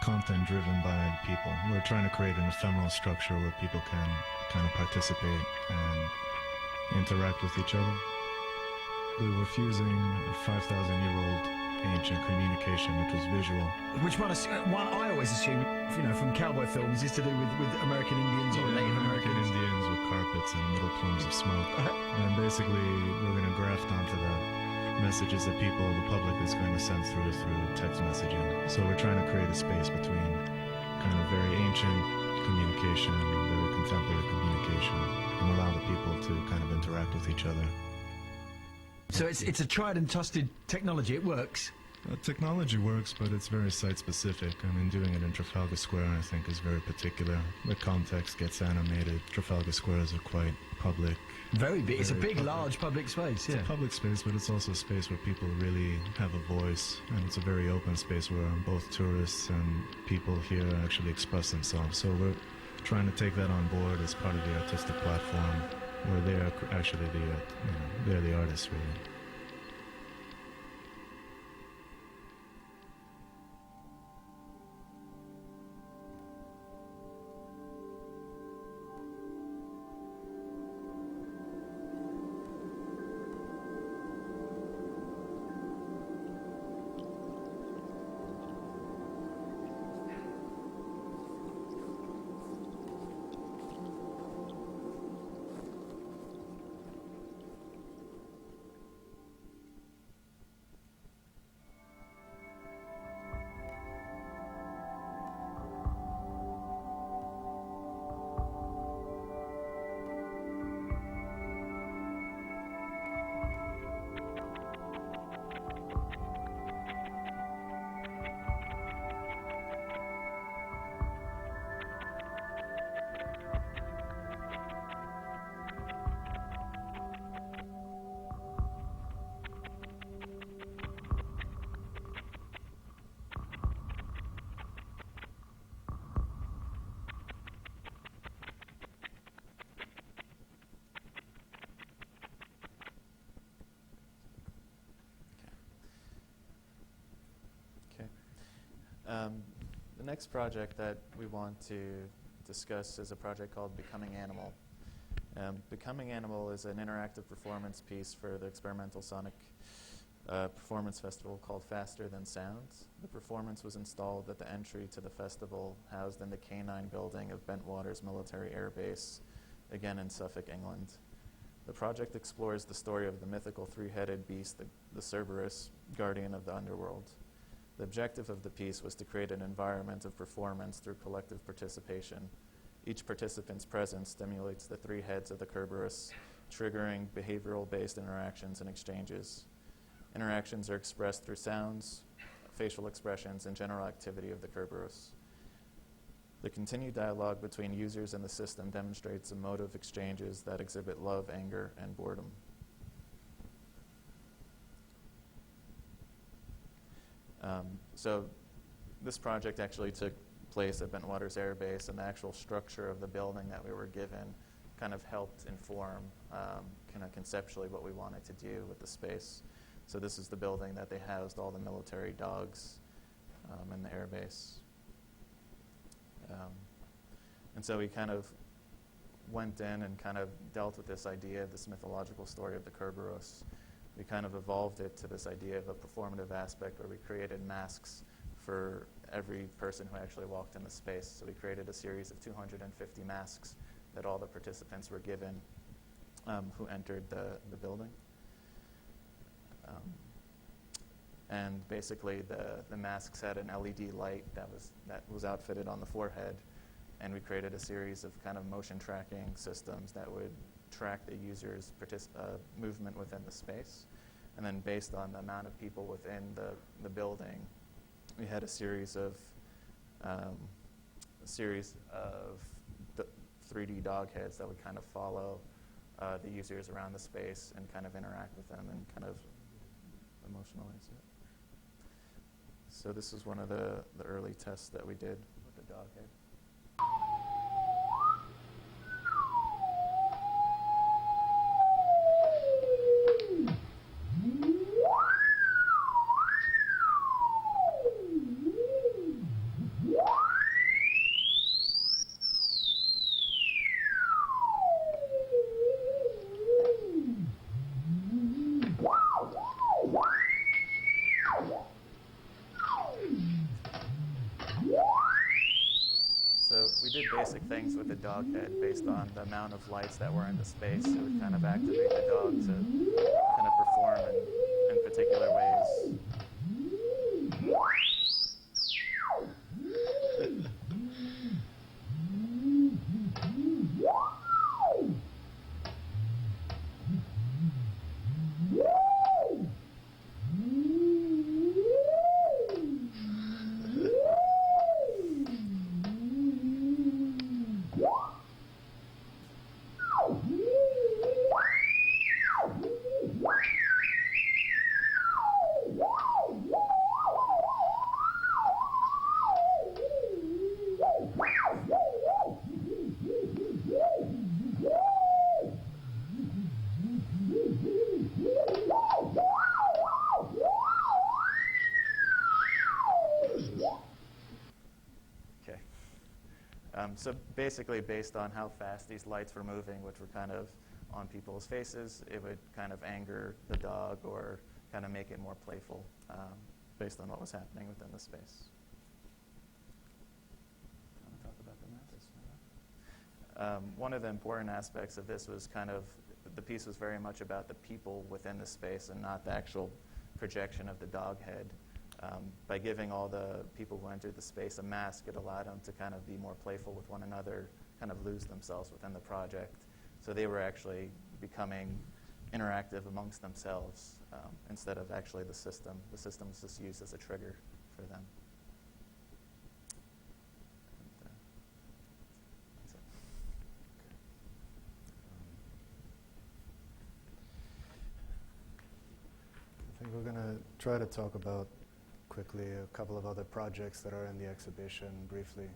content driven by people. We're trying to create an ephemeral structure where people can kind of participate and interact with each other. We're fusing a 5,000-year-old ancient communication, which was visual. Which one I always assume, from cowboy films, is to do with American Indians or Native American Indians with carpets and little plumes of smoke. And basically, we're going to graft onto that messages that the public is going to send through text messaging. So we're trying to create a space between kind of very ancient communication and very contemporary communication, and allow the people to kind of interact with each other. So it's a tried and trusted technology. It works. Technology works, but it's very site-specific. I mean, doing it in Trafalgar Square, I think, is very particular. The context gets animated. Trafalgar Square is a quite public... Very big. It's a big, large public space, yeah. It's a public space, but it's also a space where people really have a voice. And it's a very open space where both tourists and people here actually express themselves. So trying to take that on board as part of the artistic platform, where they're actually they're the artists, really. The next project that we want to discuss is a project called Becoming Animal. Becoming Animal is an interactive performance piece for the experimental sonic performance festival called Faster Than Sounds. The performance was installed at the entry to the festival, housed in the K9 building of Bentwaters Military Air Base, again in Suffolk, England. The project explores the story of the mythical three-headed beast, the Cerberus, guardian of the underworld. The objective of the piece was to create an environment of performance through collective participation. Each participant's presence stimulates the three heads of the Cerberus, triggering behavioral-based interactions and exchanges. Interactions are expressed through sounds, facial expressions, and general activity of the Cerberus. The continued dialogue between users and the system demonstrates emotive exchanges that exhibit love, anger, and boredom. So this project actually took place at Bentwaters Air Base, and the actual structure of the building that we were given kind of helped inform kind of conceptually what we wanted to do with the space. So this is the building that they housed all the military dogs in the air base. And so we kind of went in and kind of dealt with this idea of this mythological story of the Cerberus. We kind of evolved it to this idea of a performative aspect where we created masks for every person who actually walked in the space. So we created a series of 250 masks that all the participants were given who entered the building. And basically the masks had an LED light that was outfitted on the forehead, and we created a series of kind of motion tracking systems that would track the user's movement within the space. And then based on the amount of people within the building, we had a series of 3D dog heads that would kind of follow the users around the space and kind of interact with them and kind of emotionalize it. So this is one of the early tests that we did with the dog head. So we did basic things with the dog head based on the amount of lights that were in the space. It would kind of activate the dog to kind of perform in particular ways. So basically, based on how fast these lights were moving, which were kind of on people's faces, it would kind of anger the dog or kind of make it more playful based on what was happening within the space. Want to talk about the map? One of the important aspects of this was kind of, the piece was very much about the people within the space and not the actual projection of the dog head. By giving all the people who entered the space a mask, it allowed them to kind of be more playful with one another, kind of lose themselves within the project. So they were actually becoming interactive amongst themselves instead of actually the system. The system was just used as a trigger for them. And, that's it. I think we're going to try to talk about quickly a couple of other projects that are in the exhibition briefly.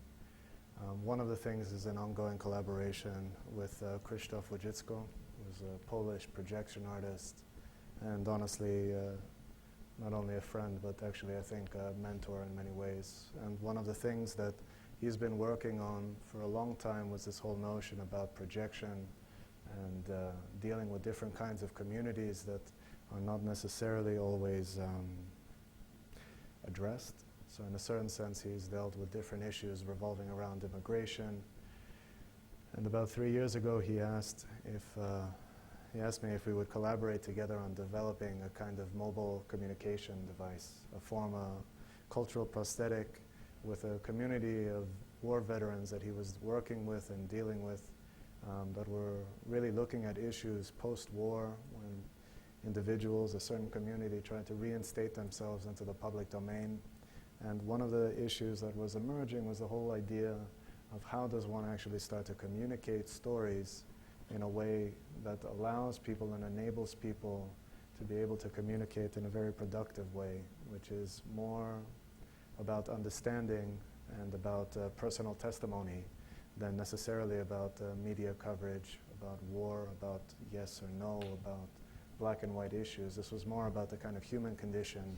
One of the things is an ongoing collaboration with Krzysztof Wodiczko, who's a Polish projection artist, and honestly, not only a friend, but actually I think a mentor in many ways. And one of the things that he's been working on for a long time was this whole notion about projection and dealing with different kinds of communities that are not necessarily always addressed. So in a certain sense, he's dealt with different issues revolving around immigration. And about 3 years ago, he asked me if we would collaborate together on developing a kind of mobile communication device, a form of cultural prosthetic with a community of war veterans that he was working with and dealing with that were really looking at issues post-war when individuals, a certain community, tried to reinstate themselves into the public domain. And one of the issues that was emerging was the whole idea of how does one actually start to communicate stories in a way that allows people and enables people to be able to communicate in a very productive way, which is more about understanding and about personal testimony than necessarily about media coverage, about war, about yes or no, about black and white issues. This was more about the kind of human condition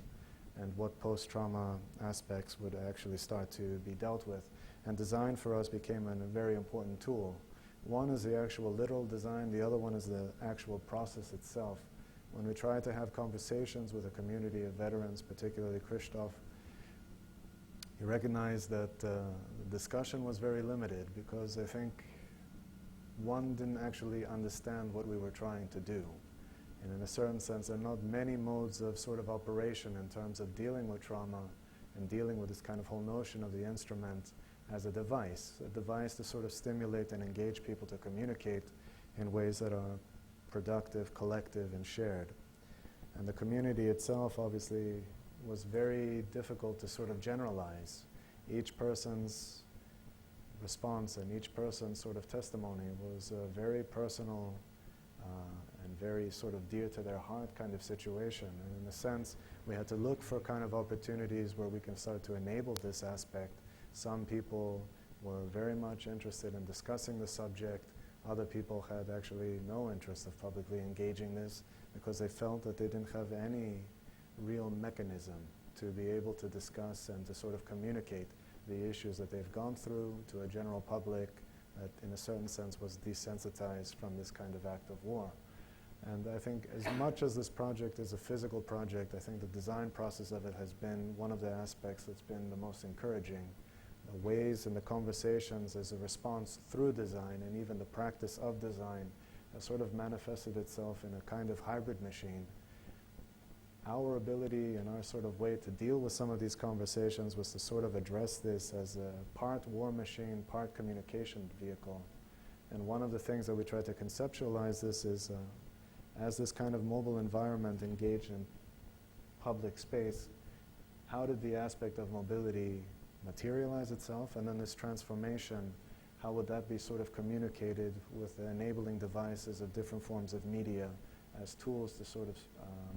and what post-trauma aspects would actually start to be dealt with. And design for us became a very important tool. One is the actual literal design, the other one is the actual process itself. When we try to have conversations with a community of veterans, particularly Krzysztof, he recognized that the discussion was very limited because I think one didn't actually understand what we were trying to do. And in a certain sense, there are not many modes of sort of operation in terms of dealing with trauma and dealing with this kind of whole notion of the instrument as a device to sort of stimulate and engage people to communicate in ways that are productive, collective, and shared. And the community itself obviously was very difficult to sort of generalize. Each person's response and each person's sort of testimony was very personal and very sort of dear to their heart kind of situation. And in a sense, we had to look for kind of opportunities where we can start to enable this aspect. Some people were very much interested in discussing the subject. Other people had actually no interest of publicly engaging this because they felt that they didn't have any real mechanism to be able to discuss and to sort of communicate the issues that they've gone through to a general public that in a certain sense was desensitized from this kind of act of war. And I think as much as this project is a physical project, I think the design process of it has been one of the aspects that's been the most encouraging. The ways and the conversations as a response through design and even the practice of design has sort of manifested itself in a kind of hybrid machine. Our ability and our sort of way to deal with some of these conversations was to sort of address this as a part war machine, part communication vehicle. And one of the things that we try to conceptualize this is as this kind of mobile environment engaged in public space, how did the aspect of mobility materialize itself? And then this transformation, how would that be sort of communicated with the enabling devices of different forms of media as tools to sort of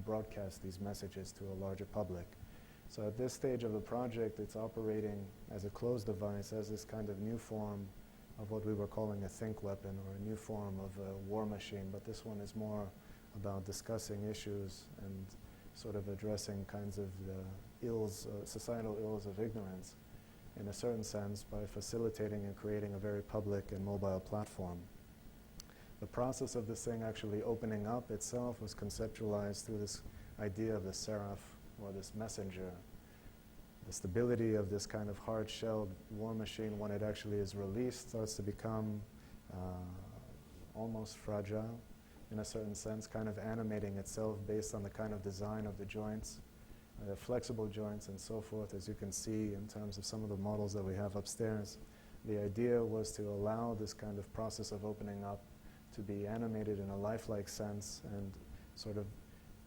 broadcast these messages to a larger public? So at this stage of the project, it's operating as a closed device, as this kind of new form of what we were calling a think weapon or a new form of a war machine. But this one is more about discussing issues and sort of addressing kinds of the ills, societal ills of ignorance in a certain sense by facilitating and creating a very public and mobile platform. The process of this thing actually opening up itself was conceptualized through this idea of the seraph, or this messenger. The stability of this kind of hard-shelled war machine, when it actually is released, starts to become almost fragile in a certain sense, kind of animating itself based on the kind of design of the joints, the flexible joints and so forth, as you can see in terms of some of the models that we have upstairs. The idea was to allow this kind of process of opening up to be animated in a lifelike sense and sort of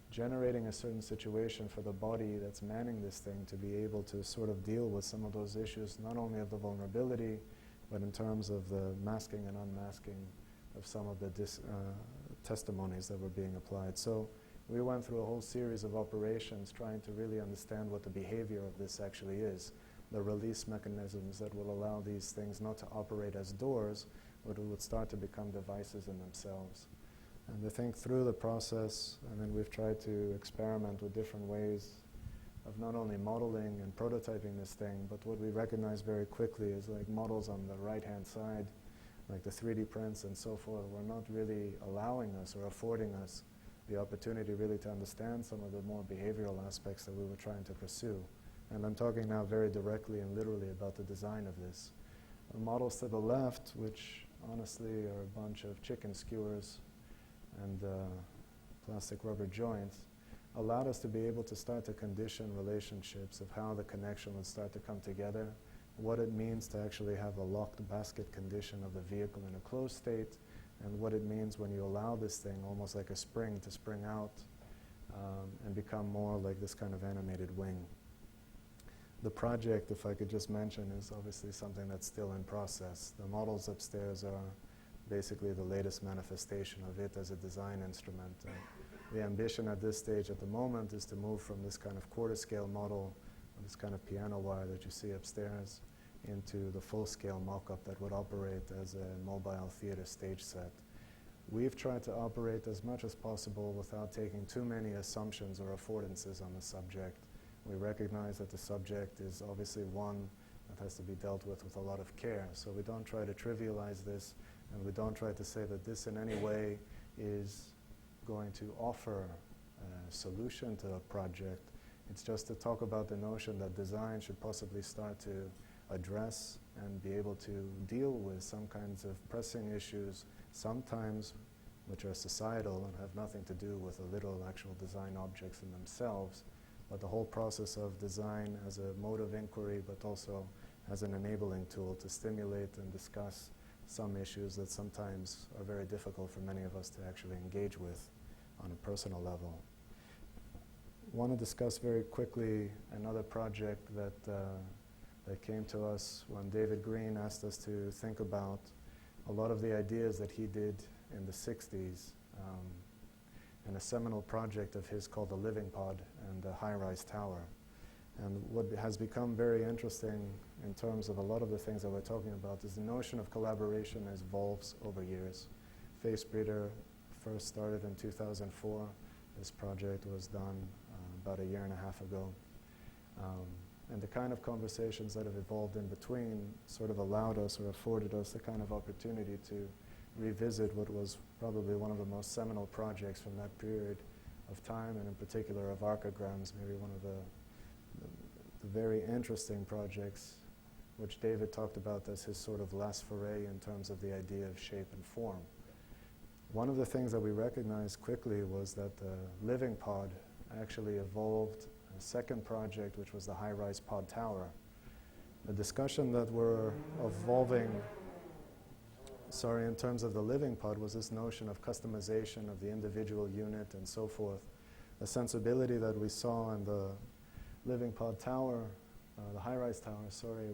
generating a certain situation for the body that's manning this thing to be able to sort of deal with some of those issues, not only of the vulnerability, but in terms of the masking and unmasking of some of the testimonies that were being applied. So we went through a whole series of operations trying to really understand what the behavior of this actually is, the release mechanisms that will allow these things not to operate as doors, but it would start to become devices in themselves. And I think through the process, I mean, we've tried to experiment with different ways of not only modeling and prototyping this thing, but what we recognize very quickly is like models on the right-hand side, like the 3D prints and so forth, were not really allowing us or affording us the opportunity really to understand some of the more behavioral aspects that we were trying to pursue. And I'm talking now very directly and literally about the design of this. The models to the left, which honestly are a bunch of chicken skewers and plastic rubber joints, allowed us to be able to start to condition relationships of how the connection would start to come together, what it means to actually have a locked basket condition of the vehicle in a closed state, and what it means when you allow this thing, almost like a spring, to spring out and become more like this kind of animated wing. The project, if I could just mention, is obviously something that's still in process. The models upstairs are basically the latest manifestation of it as a design instrument. The ambition at this stage at the moment is to move from this kind of quarter-scale model, this kind of piano wire that you see upstairs, into the full-scale mock-up that would operate as a mobile theater stage set. We've tried to operate as much as possible without taking too many assumptions or affordances on the subject. We recognize that the subject is obviously one that has to be dealt with a lot of care. So we don't try to trivialize this, and we don't try to say that this in any way is going to offer a solution to a project. It's just to talk about the notion that design should possibly start to address and be able to deal with some kinds of pressing issues, sometimes which are societal and have nothing to do with the literal actual design objects in themselves, but the whole process of design as a mode of inquiry, but also as an enabling tool to stimulate and discuss some issues that sometimes are very difficult for many of us to actually engage with on a personal level. I want to discuss very quickly another project that came to us when David Greene asked us to think about a lot of the ideas that he did in the 60s in a seminal project of his called the Living Pod and the High-Rise Tower. And what has become very interesting in terms of a lot of the things that we're talking about is the notion of collaboration has evolved over years. FaceBreeder first started in 2004. This project was done about a year and a half ago. And the kind of conversations that have evolved in between sort of allowed us or afforded us the kind of opportunity to revisit what was probably one of the most seminal projects from that period of time, and in particular of Archigram's, maybe one of the very interesting projects which David talked about as his sort of last foray in terms of the idea of shape and form. One of the things that we recognized quickly was that the Living Pod actually evolved a second project, which was the High-Rise Pod Tower. The discussion that we're evolving, in terms of the Living Pod was this notion of customization of the individual unit and so forth. The sensibility that we saw in the Living Pod Tower, the High-Rise Tower,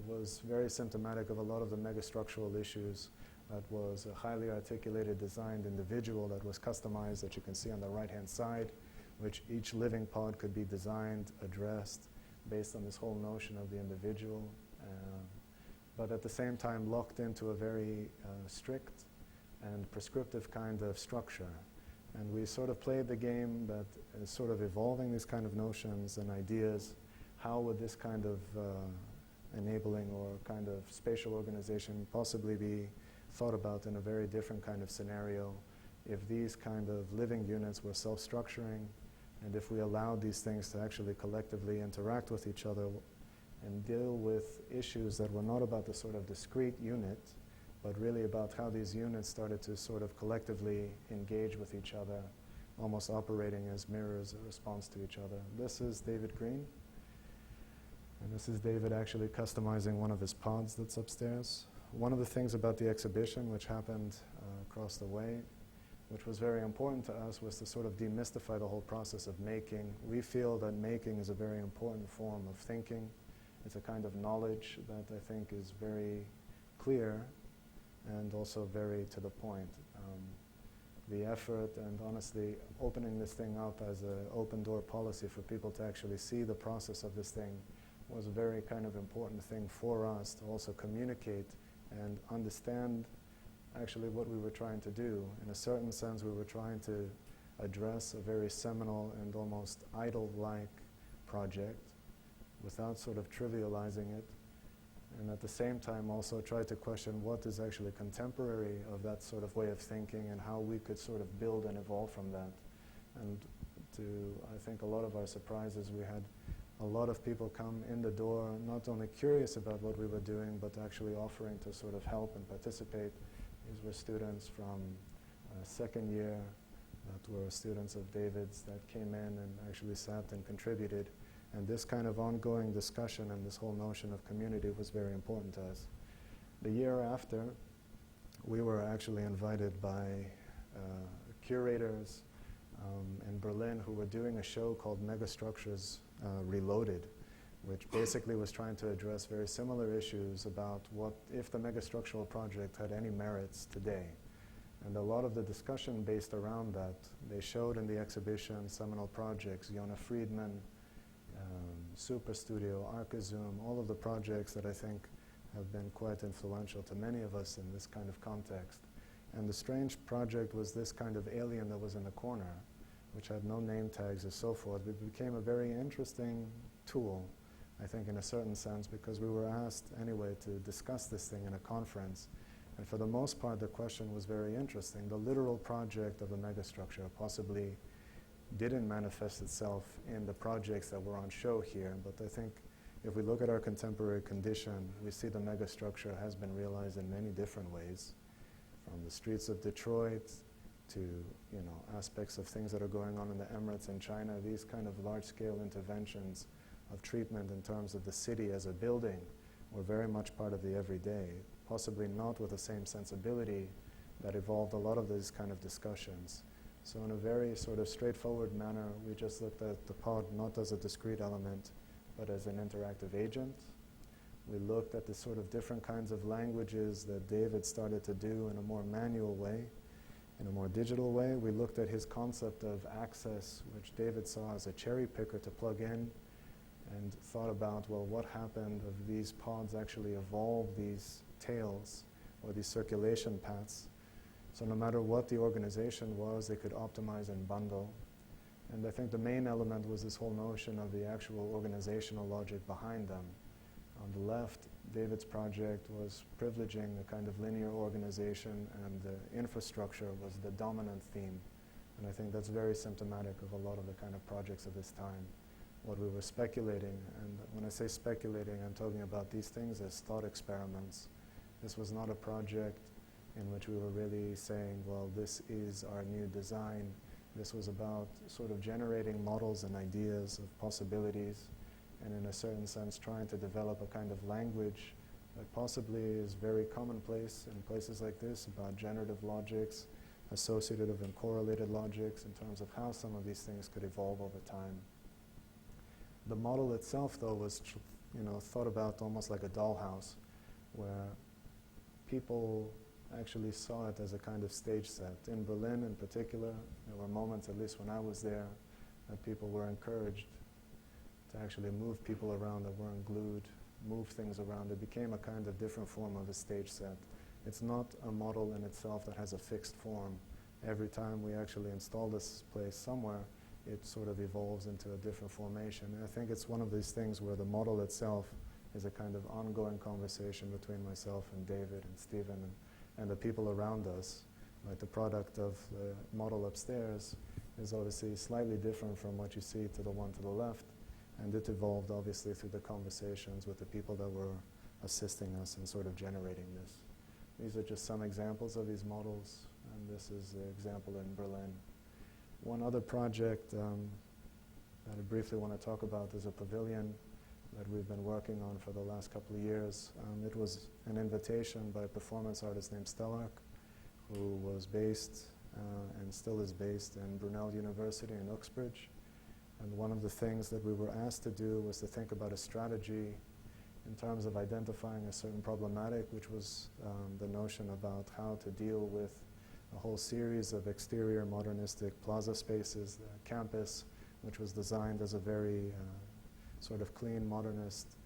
was very symptomatic of a lot of the megastructural issues. That was a highly articulated, designed individual that was customized, that you can see on the right-hand side, which each living pod could be designed, addressed, based on this whole notion of the individual, but at the same time locked into a very strict and prescriptive kind of structure. And we sort of played the game that is sort of evolving these kind of notions and ideas. How would this kind of enabling or kind of spatial organization possibly be thought about in a very different kind of scenario if these kind of living units were self-structuring, and if we allowed these things to actually collectively interact with each other and deal with issues that were not about the sort of discrete unit, but really about how these units started to sort of collectively engage with each other, almost operating as mirrors in response to each other. This is David Greene, and this is David actually customizing one of his pods that's upstairs. One of the things about the exhibition, which happened across the way, which was very important to us, was to sort of demystify the whole process of making. We feel that making is a very important form of thinking. It's a kind of knowledge that I think is very clear and also very to the point. The effort and honestly opening this thing up as an open door policy for people to actually see the process of this thing was a very kind of important thing for us to also communicate and understand actually what we were trying to do. In a certain sense, we were trying to address a very seminal and almost idol-like project without sort of trivializing it, and at the same time also try to question what is actually contemporary of that sort of way of thinking and how we could sort of build and evolve from that. And to, I think, a lot of our surprises, we had a lot of people come in the door not only curious about what we were doing, but actually offering to sort of help and participate. These were students from second year that were students of David's that came in and actually sat and contributed. And this kind of ongoing discussion and this whole notion of community was very important to us. The year after, we were actually invited by curators in Berlin who were doing a show called Megastructures Reloaded, which basically was trying to address very similar issues about what if the megastructural project had any merits today. And a lot of the discussion based around that, they showed in the exhibition seminal projects, Yona Friedman, Super Studio, Archizoom, all of the projects that I think have been quite influential to many of us in this kind of context. And the strange project was this kind of alien that was in the corner, which had no name tags or so forth. It became a very interesting tool, I think, in a certain sense, because we were asked anyway to discuss this thing in a conference. And for the most part, the question was very interesting. The literal project of a megastructure possibly didn't manifest itself in the projects that were on show here, but I think if we look at our contemporary condition, we see the megastructure has been realized in many different ways, from the streets of Detroit to aspects of things that are going on in the Emirates and China. These kind of large-scale interventions of treatment in terms of the city as a building were very much part of the everyday, possibly not with the same sensibility that evolved a lot of these kind of discussions. So in a very sort of straightforward manner, we just looked at the pod not as a discrete element, but as an interactive agent. We looked at the sort of different kinds of languages that David started to do in a more manual way, in a more digital way. We looked at his concept of access, which David saw as a cherry picker to plug in, and thought about, well, what happened if these pods actually evolve these tails or these circulation paths. So no matter what the organization was, they could optimize and bundle. And I think the main element was this whole notion of the actual organizational logic behind them. On the left, David's project was privileging a kind of linear organization, and the infrastructure was the dominant theme. And I think that's very symptomatic of a lot of the kind of projects of this time. What we were speculating, and when I say speculating, I'm talking about these things as thought experiments. This was not a project in which we were really saying, well, this is our new design. This was about sort of generating models and ideas of possibilities, and in a certain sense trying to develop a kind of language that possibly is very commonplace in places like this about generative logics, associative and correlated logics in terms of how some of these things could evolve over time. The model itself, though, was thought about almost like a dollhouse, where people actually saw it as a kind of stage set. In Berlin in particular, there were moments, at least when I was there, that people were encouraged to actually move people around that weren't glued, move things around. It became a kind of different form of a stage set. It's not a model in itself that has a fixed form. Every time we actually install this place somewhere, it sort of evolves into a different formation. And I think it's one of these things where the model itself is a kind of ongoing conversation between myself and David and Stephen and the people around us. Like the product of the model upstairs is obviously slightly different from what you see to the one to the left, and it evolved obviously through the conversations with the people that were assisting us in sort of generating this. These are just some examples of these models, and this is the example in Berlin. One other project that I briefly want to talk about is a pavilion that we've been working on for the last couple of years. It was an invitation by a performance artist named Stelarc, who was based and still is based in Brunel University in Uxbridge. And one of the things that we were asked to do was to think about a strategy in terms of identifying a certain problematic, which was the notion about how to deal with a whole series of exterior modernistic plaza spaces. The campus, which was designed as a very sort of clean modernist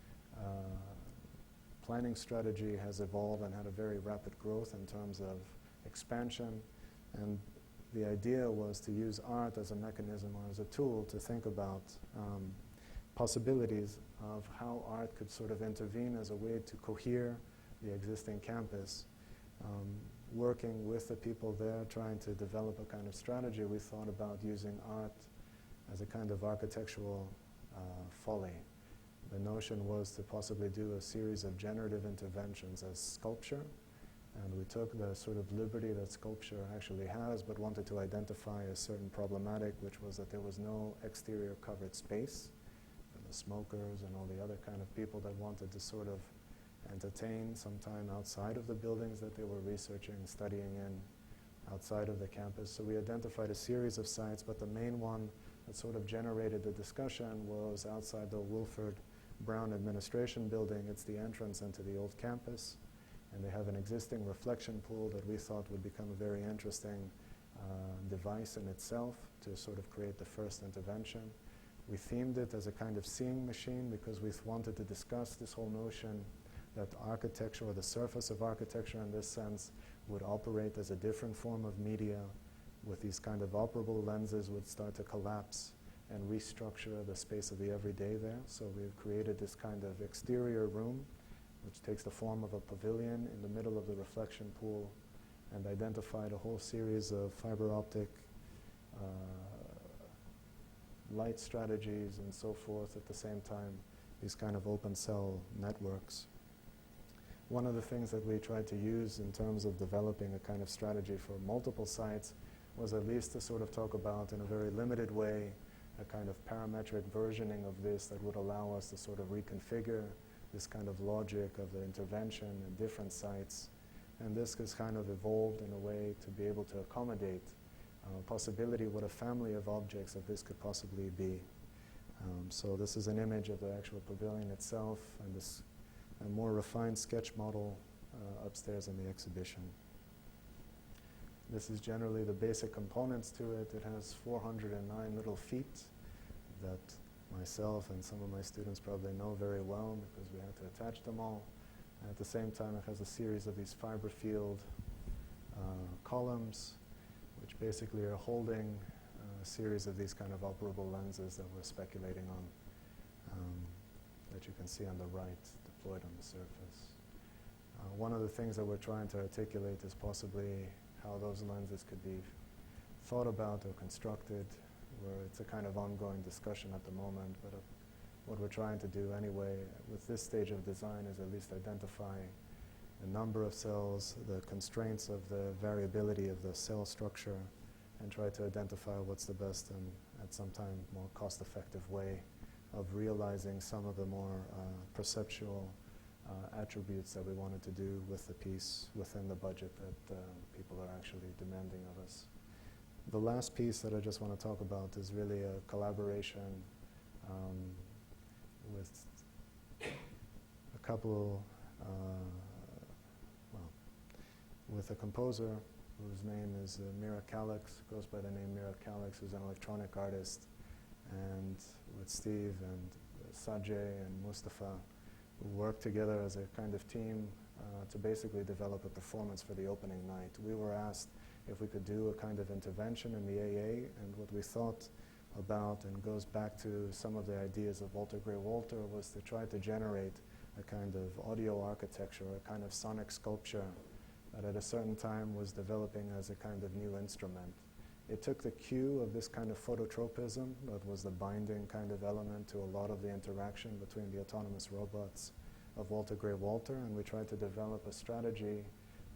planning strategy, has evolved and had a very rapid growth in terms of expansion. And the idea was to use art as a mechanism or as a tool to think about possibilities of how art could sort of intervene as a way to cohere the existing campus. Working with the people there, trying to develop a kind of strategy, we thought about using art as a kind of architectural folly. The notion was to possibly do a series of generative interventions as sculpture, and we took the sort of liberty that sculpture actually has, but wanted to identify a certain problematic, which was that there was no exterior covered space for the smokers and all the other kind of people that wanted to sort of entertain sometime outside of the buildings that they were researching, studying in, outside of the campus. So we identified a series of sites, but the main one that sort of generated the discussion was outside the Wilford Brown Administration Building. It's the entrance into the old campus, and they have an existing reflection pool that we thought would become a very interesting device in itself to sort of create the first intervention. We themed it as a kind of seeing machine because we wanted to discuss this whole notion that architecture, or the surface of architecture in this sense, would operate as a different form of media with these kind of operable lenses would start to collapse and restructure the space of the everyday there. So we've created this kind of exterior room which takes the form of a pavilion in the middle of the reflection pool, and identified a whole series of fiber optic light strategies and so forth, at the same time these kind of open cell networks. One of the things that we tried to use in terms of developing a kind of strategy for multiple sites was at least to sort of talk about, in a very limited way, a kind of parametric versioning of this that would allow us to sort of reconfigure this kind of logic of the intervention in different sites. And this has kind of evolved in a way to be able to accommodate possibility what a family of objects of this could possibly be. So this is an image of the actual pavilion itself, and this a more refined sketch model upstairs in the exhibition. This is generally the basic components to it. It has 409 little feet that myself and some of my students probably know very well because we had to attach them all. And at the same time, it has a series of these fiber field columns, which basically are holding a series of these kind of operable lenses that we're speculating on, that you can see on the right, deployed on the surface. One of the things that we're trying to articulate is possibly how those lenses could be thought about or constructed, where it's a kind of ongoing discussion at the moment, but what we're trying to do anyway with this stage of design is at least identify the number of cells, the constraints of the variability of the cell structure, and try to identify what's the best and at some time more cost-effective way of realizing some of the more perceptual attributes that we wanted to do with the piece within the budget that people are actually demanding of us. The last piece that I just want to talk about is really a collaboration with a couple, with a composer whose name is Mira Calix, goes by the name Mira Calix, who's an electronic artist, and with Steve and Sajay and Mustafa, who worked together as a kind of team to basically develop a performance for the opening night. We were asked if we could do a kind of intervention in the AA, and what we thought about, and goes back to some of the ideas of Walter Gray Walter, was to try to generate a kind of audio architecture, a kind of sonic sculpture that at a certain time was developing as a kind of new instrument. It took the cue of this kind of phototropism that was the binding kind of element to a lot of the interaction between the autonomous robots of Walter Gray Walter, and we tried to develop a strategy.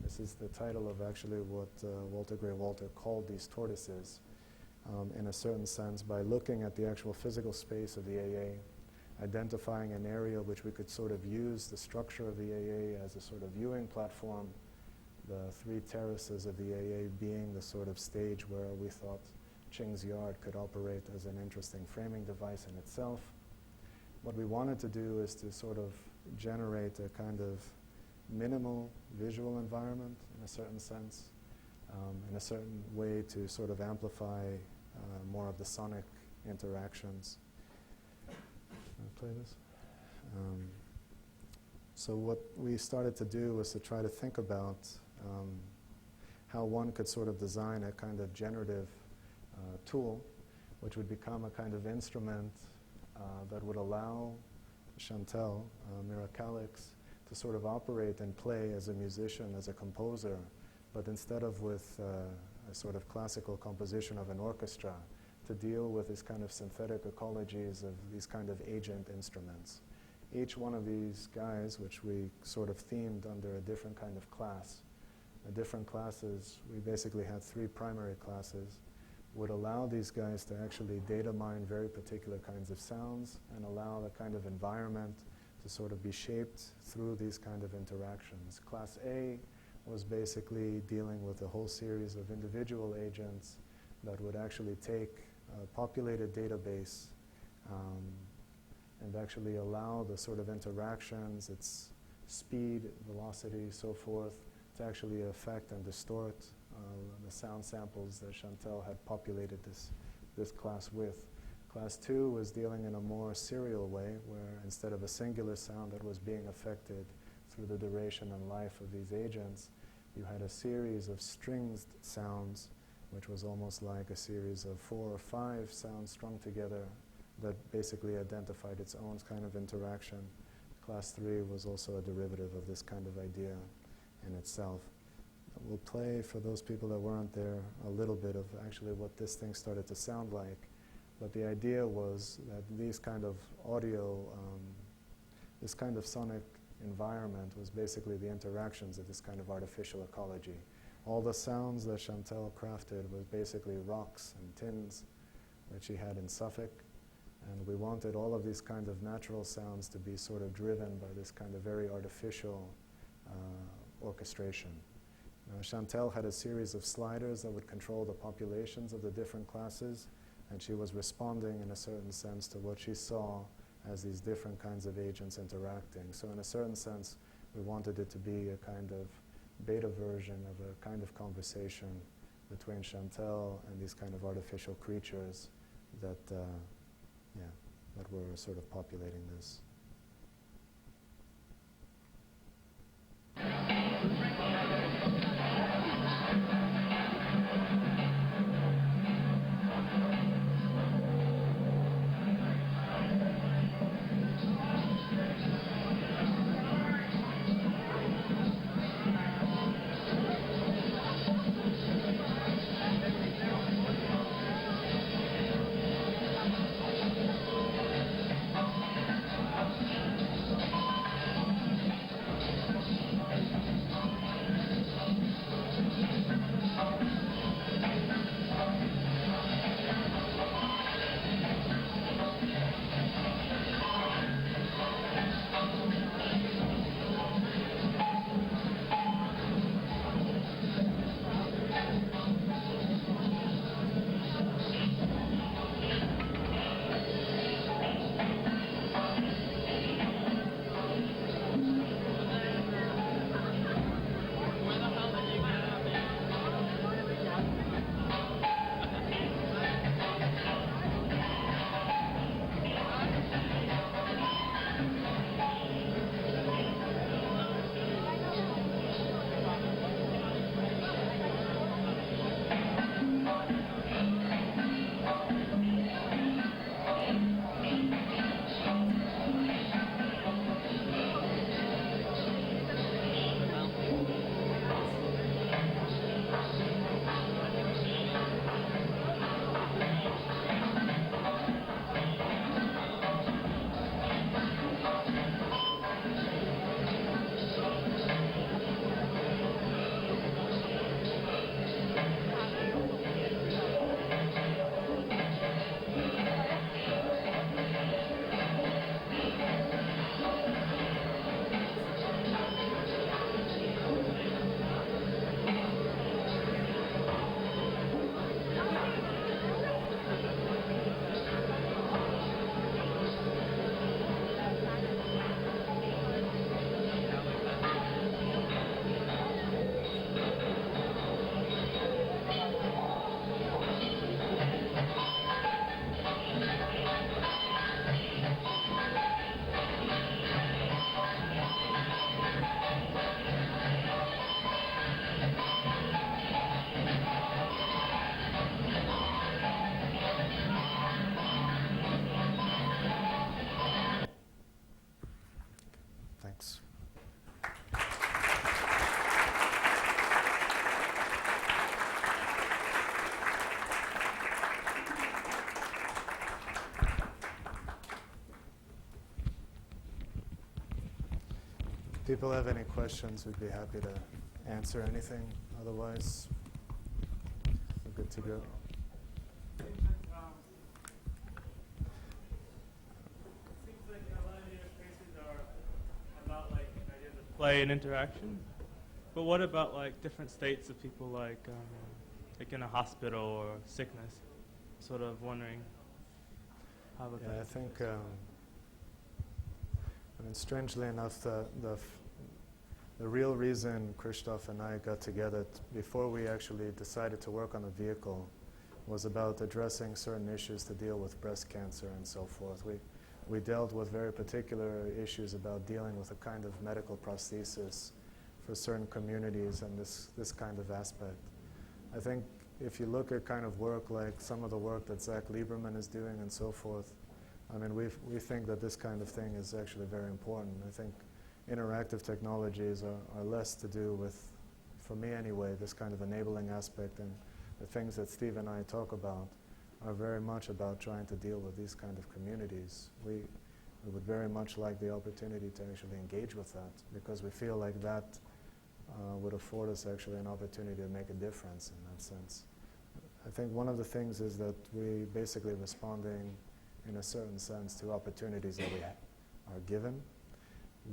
This is the title of actually what Walter Gray Walter called these tortoises, in a certain sense, by looking at the actual physical space of the AA, identifying an area which we could sort of use the structure of the AA as a sort of viewing platform, the three terraces of the AA being the sort of stage where we thought Ching's Yard could operate as an interesting framing device in itself. What we wanted to do is to sort of generate a kind of minimal visual environment in a certain sense, in a certain way to sort of amplify more of the sonic interactions. Can I play this? So what we started to do was to try to think about how one could sort of design a kind of generative tool which would become a kind of instrument that would allow Chantal Miracalix to sort of operate and play as a musician, as a composer, but instead of with a sort of classical composition of an orchestra, to deal with this kind of synthetic ecologies of these kind of agent instruments. Each one of these guys, which we sort of themed under a different kind of class, the different classes, we basically had three primary classes, would allow these guys to actually data mine very particular kinds of sounds and allow the kind of environment to sort of be shaped through these kind of interactions. Class A was basically dealing with a whole series of individual agents that would actually take a populated database and actually allow the sort of interactions, its speed, velocity, so forth, to actually affect and distort the sound samples that Chantal had populated this class with. Class 2 was dealing in a more serial way, where instead of a singular sound that was being affected through the duration and life of these agents, you had a series of stringed sounds, which was almost like a series of 4 or 5 sounds strung together that basically identified its own kind of interaction. Class 3 was also a derivative of this kind of idea in itself. We'll play, for those people that weren't there, a little bit of actually what this thing started to sound like. But the idea was that these kind of audio, this kind of sonic environment was basically the interactions of this kind of artificial ecology. All the sounds that Chantal crafted was basically rocks and tins that she had in Suffolk. And we wanted all of these kind of natural sounds to be sort of driven by this kind of very artificial orchestration. Chantal had a series of sliders that would control the populations of the different classes, and she was responding in a certain sense to what she saw as these different kinds of agents interacting. So in a certain sense, we wanted it to be a kind of beta version of a kind of conversation between Chantal and these kind of artificial creatures that, that were sort of populating this. people have any questions, we'd be happy to answer anything. Otherwise, we're good to go. Play and interaction, but what about like different states of people, like in a hospital or sickness? Sort of wondering how would Yeah, I think, I mean, strangely enough, the real reason Krzysztof and I got together before we actually decided to work on the vehicle was about addressing certain issues to deal with breast cancer and so forth. We dealt with very particular issues about dealing with a kind of medical prosthesis for certain communities and this kind of aspect. I think if you look at kind of work like some of the work that Zach Lieberman is doing and so forth, I mean, we think that this kind of thing is actually very important. I think interactive technologies are less to do with, for me anyway, this kind of enabling aspect, and the things that Steve and I talk about are very much about trying to deal with these kind of communities. We would very much like the opportunity to actually engage with that, because we feel like that would afford us actually an opportunity to make a difference in that sense. I think one of the things is that we basically responding in a certain sense to opportunities that we are given.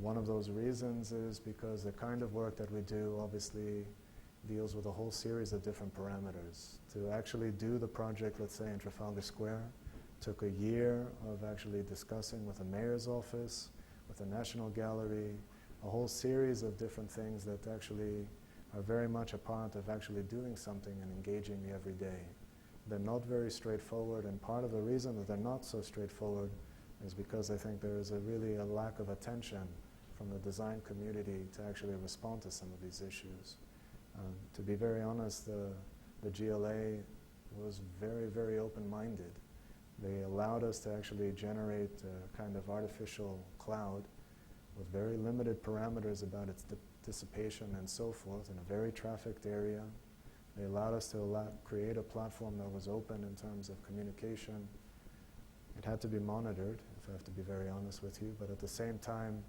One of those reasons is because the kind of work that we do obviously deals with a whole series of different parameters. To actually do the project, let's say in Trafalgar Square, took a year of actually discussing with the mayor's office, with the National Gallery, a whole series of different things that actually are very much a part of actually doing something and engaging the everyday. They're not very straightforward, and part of the reason that they're not so straightforward is because I think there is really a lack of attention from the design community to actually respond to some of these issues. To be very honest, the GLA was very, very open-minded. They allowed us to actually generate a kind of artificial cloud with very limited parameters about its dissipation and so forth in a very trafficked area. They allowed us to create a platform that was open in terms of communication. It had to be monitored, if I have to be very honest with you, but at the same time,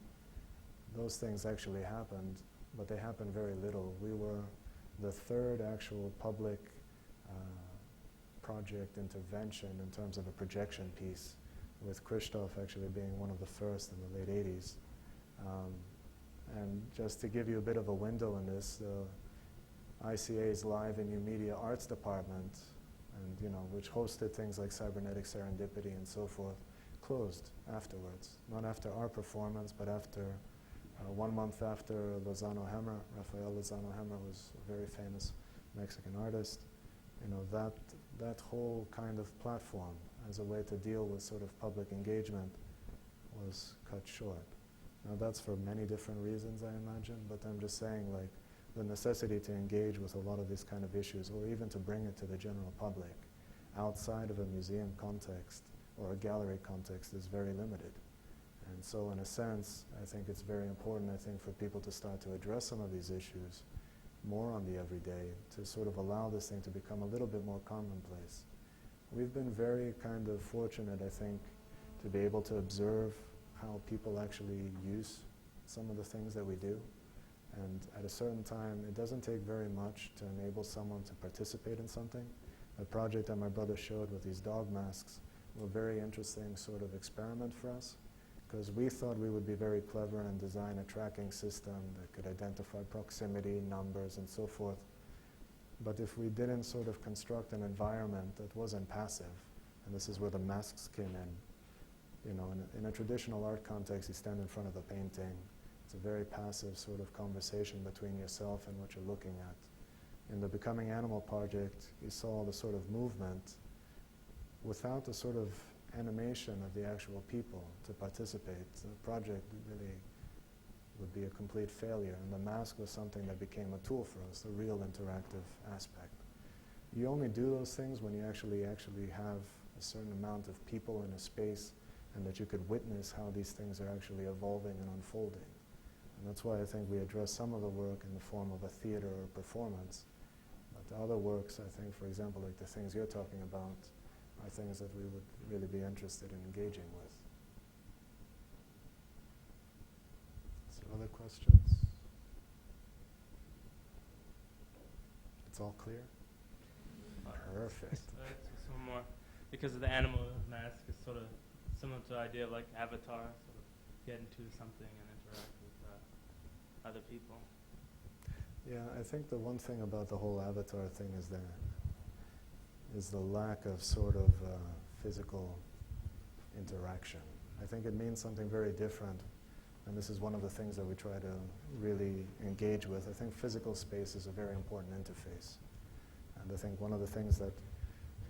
those things actually happened, but they happened very little. We were the third actual public project intervention in terms of a projection piece, with Krzysztof actually being one of the first in the late 80s. And just to give you a bit of a window in this, the ICA's Live and New Media Arts Department, and which hosted things like Cybernetic Serendipity and so forth, closed afterwards. Not after our performance, but after 1 month after Lozano Hammer. Rafael Lozano Hammer was a very famous Mexican artist. That whole kind of platform as a way to deal with sort of public engagement was cut short. Now that's for many different reasons, I imagine, but I'm just saying, like, the necessity to engage with a lot of these kind of issues, or even to bring it to the general public outside of a museum context or a gallery context, is very limited. And so in a sense, I think it's very important, for people to start to address some of these issues more on the everyday, to sort of allow this thing to become a little bit more commonplace. We've been very kind of fortunate, I think, to be able to observe how people actually use some of the things that we do. And at a certain time, it doesn't take very much to enable someone to participate in something. The project that my brother showed with these dog masks were a very interesting sort of experiment for us, because we thought we would be very clever and design a tracking system that could identify proximity, numbers, and so forth. But if we didn't sort of construct an environment that wasn't passive, and this is where the masks came in, in a traditional art context, you stand in front of the painting. It's a very passive sort of conversation between yourself and what you're looking at. In the Becoming Animal project, you saw the sort of movement without the sort of animation of the actual people to participate. The project really would be a complete failure, and the mask was something that became a tool for us, the real interactive aspect. You only do those things when you actually have a certain amount of people in a space, and that you could witness how these things are actually evolving and unfolding. And that's why I think we address some of the work in the form of a theater or performance. But the other works, I think, for example, like the things you're talking about, are things that we would really be interested in engaging with. So Other questions? It's all clear? Perfect. Just one more. Because of the animal mask is sort of similar to the idea of like Avatar, sort of get into something and interact with other people. Yeah, I think the one thing about the whole Avatar thing is the lack of sort of physical interaction. I think it means something very different, and this is one of the things that we try to really engage with. I think physical space is a very important interface. And I think one of the things that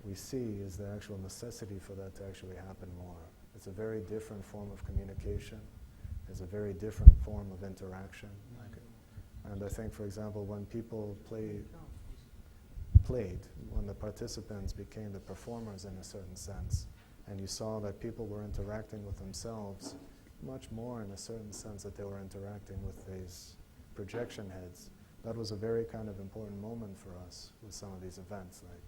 we see is the actual necessity for that to actually happen more. It's a very different form of communication. It's a very different form of interaction. And I think, for example, when people played, when the participants became the performers in a certain sense, and you saw that people were interacting with themselves much more in a certain sense that they were interacting with these projection heads, that was a very kind of important moment for us with some of these events. Like,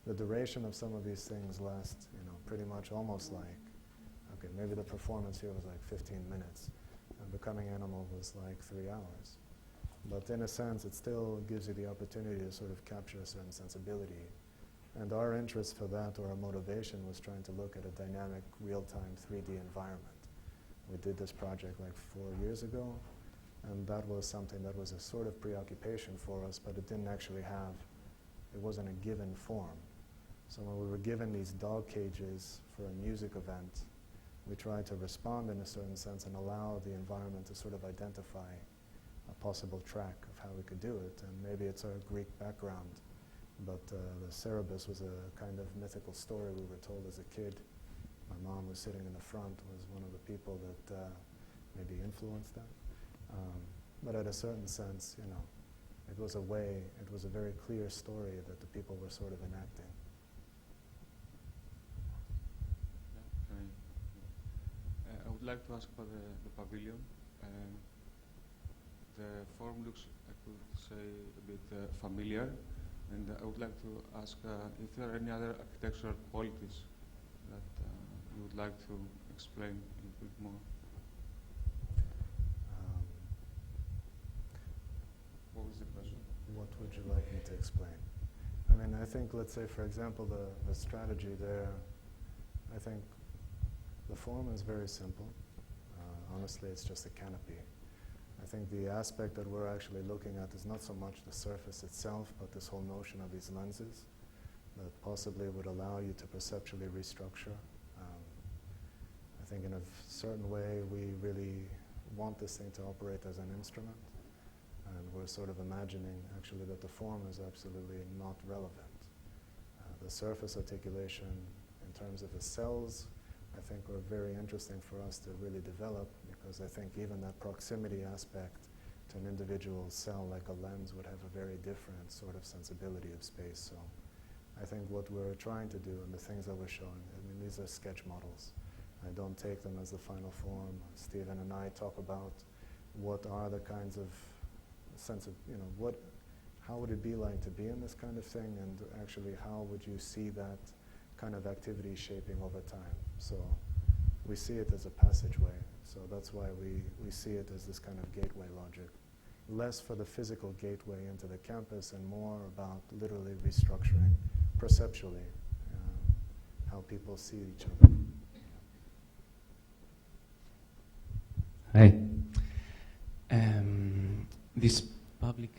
the duration of some of these things lasts, pretty much almost like, okay, maybe the performance here was like 15 minutes, and Becoming Animal was like 3 hours. But in a sense, it still gives you the opportunity to sort of capture a certain sensibility. And our interest for that, or our motivation, was trying to look at a dynamic, real-time 3D environment. We did this project like 4 years ago, and that was something that was a sort of preoccupation for us, but it didn't actually have, it wasn't a given form. So when we were given these dog cages for a music event, we tried to respond in a certain sense and allow the environment to sort of identify a possible track of how we could do it. And maybe it's our Greek background, but the Cerberus was a kind of mythical story we were told as a kid. My mom was sitting in the front, was one of the people that maybe influenced that. But at a certain sense, it was a way, it was a very clear story that the people were sort of enacting. I would like to ask about the pavilion. The form looks, I could say, a bit familiar, and I would like to ask if there are any other architectural qualities that you would like to explain a little bit more. What was the question? What would you like me to explain? I mean, I think, let's say, for example, the strategy there, I think the form is very simple. Honestly, it's just a canopy. I think the aspect that we're actually looking at is not so much the surface itself, but this whole notion of these lenses that possibly would allow you to perceptually restructure. I think in a certain way, we really want this thing to operate as an instrument. And we're sort of imagining, actually, that the form is absolutely not relevant. The surface articulation, in terms of the cells, I think are very interesting for us to really develop, because I think even that proximity aspect to an individual cell like a lens would have a very different sort of sensibility of space. So I think what we're trying to do and the things that we're showing, I mean, these are sketch models. I don't take them as the final form. Stephen and I talk about what are the kinds of sense of, how would it be like to be in this kind of thing, and actually how would you see that kind of activity shaping over time. So we see it as a passageway. So that's why we see it as this kind of gateway logic. Less for the physical gateway into the campus and more about literally restructuring perceptually how people see each other. Hi. These public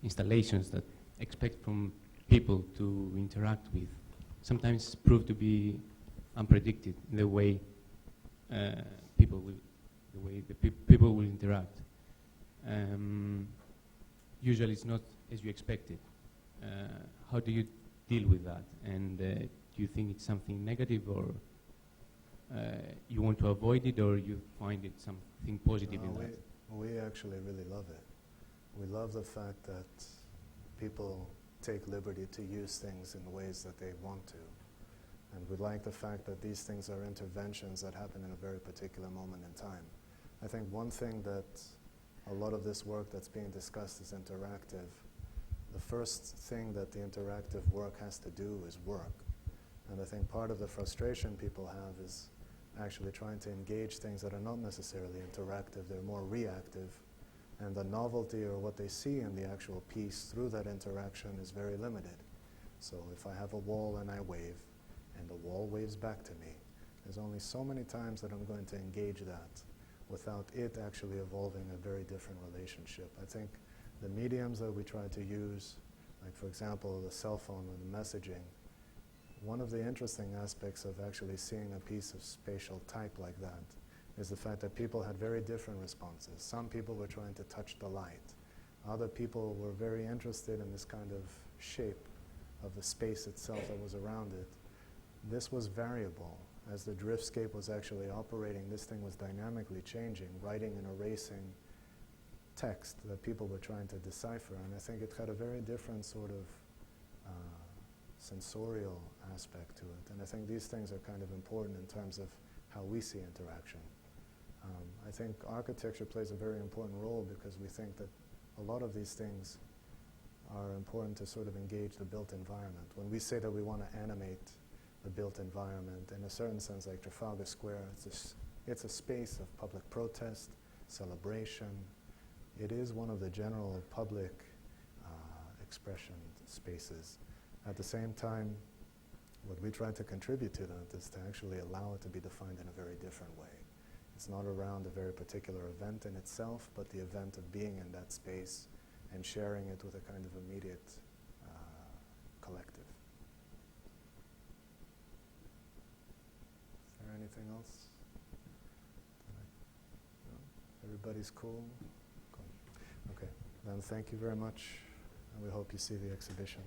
installations that expect from people to interact with sometimes prove to be unpredicted in the way people will interact. Usually it's not as you expected. How do you deal with that? And do you think it's something negative, or you want to avoid it, or you find it something positive in that? We actually really love it. We love the fact that people take liberty to use things in ways that they want to. And we like the fact that these things are interventions that happen in a very particular moment in time. I think one thing that a lot of this work that's being discussed is interactive. The first thing that the interactive work has to do is work. And I think part of the frustration people have is actually trying to engage things that are not necessarily interactive, they're more reactive, and the novelty or what they see in the actual piece through that interaction is very limited. So if I have a wall and I wave, and the wall waves back to me, there's only so many times that I'm going to engage that without it actually evolving a very different relationship. I think the mediums that we try to use, like for example the cell phone and the messaging, one of the interesting aspects of actually seeing a piece of spatial type like that is the fact that people had very different responses. Some people were trying to touch the light. Other people were very interested in this kind of shape of the space itself that was around it. This was variable. As the driftscape was actually operating, this thing was dynamically changing, writing and erasing text that people were trying to decipher. And I think it had a very different sort of sensorial aspect to it. And I think these things are kind of important in terms of how we see interaction. I think architecture plays a very important role because we think that a lot of these things are important to sort of engage the built environment. When we say that we want to animate the built environment, in a certain sense, like Trafalgar Square, it's a space of public protest, celebration. It is one of the general public expression spaces. At the same time, what we try to contribute to that is to actually allow it to be defined in a very different way. It's not around a very particular event in itself, but the event of being in that space and sharing it with a kind of immediate collective. Is there anything else? No? Everybody's cool? Cool. Okay, then thank you very much, and we hope you see the exhibition.